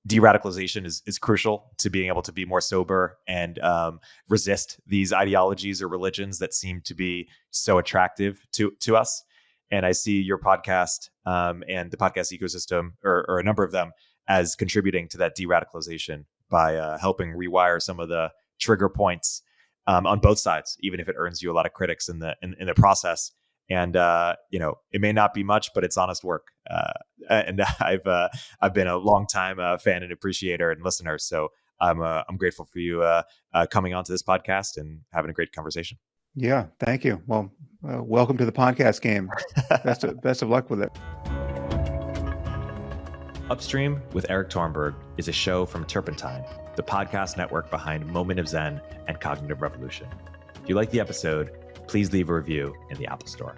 de-radicalization is crucial to being able to be more sober and resist these ideologies or religions that seem to be so attractive to us. And I see your podcast and the podcast ecosystem, or a number of them, as contributing to that de-radicalization by helping rewire some of the trigger points on both sides, even if it earns you a lot of critics in the process. And it may not be much, but it's honest work. And I've been a long time fan and appreciator and listener. So I'm grateful for you coming onto this podcast and having a great conversation. Yeah, thank you. Well, welcome to the podcast game. Best of luck with it. Upstream with Erik Tornberg is a show from Turpentine, the podcast network behind Moment of Zen and Cognitive Revolution. If you like the episode, please leave a review in the Apple Store.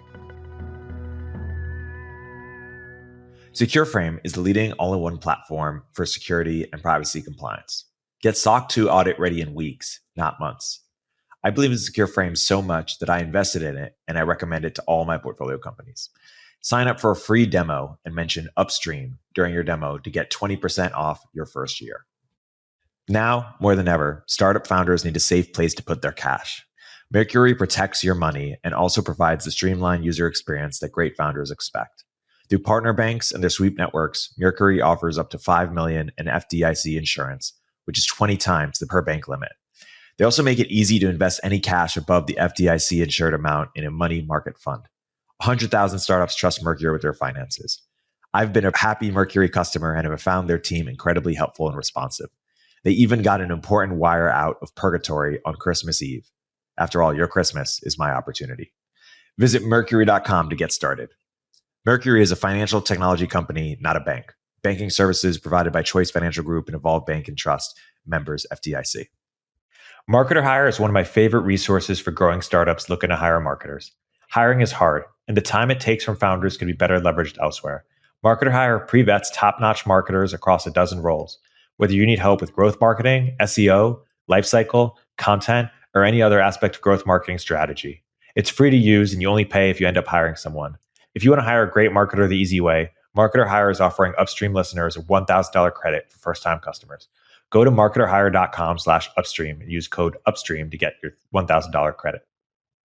Secureframe is the leading all-in-one platform for security and privacy compliance. Get SOC 2 audit ready in weeks, not months. I believe in Secureframe so much that I invested in it, and I recommend it to all my portfolio companies. Sign up for a free demo and mention Upstream during your demo to get 20% off your first year. Now, more than ever, startup founders need a safe place to put their cash. Mercury protects your money and also provides the streamlined user experience that great founders expect. Through partner banks and their sweep networks, Mercury offers up to $5 million in FDIC insurance, which is 20 times the per bank limit. They also make it easy to invest any cash above the FDIC insured amount in a money market fund. 100,000 startups trust Mercury with their finances. I've been a happy Mercury customer and have found their team incredibly helpful and responsive. They even got an important wire out of purgatory on Christmas Eve. After all, your Christmas is my opportunity. Visit Mercury.com to get started. Mercury is a financial technology company, not a bank. Banking services provided by Choice Financial Group and Evolve Bank and Trust, members FDIC. MarketerHire is one of my favorite resources for growing startups looking to hire marketers. Hiring is hard, and the time it takes from founders can be better leveraged elsewhere. MarketerHire pre-vets top-notch marketers across a dozen roles. Whether you need help with growth marketing, SEO, lifecycle, content, or any other aspect of growth marketing strategy. It's free to use, and you only pay if you end up hiring someone. If you want to hire a great marketer the easy way, MarketerHire is offering Upstream listeners a $1,000 credit for first-time customers. Go to MarketerHire.com/upstream and use code UPSTREAM to get your $1,000 credit.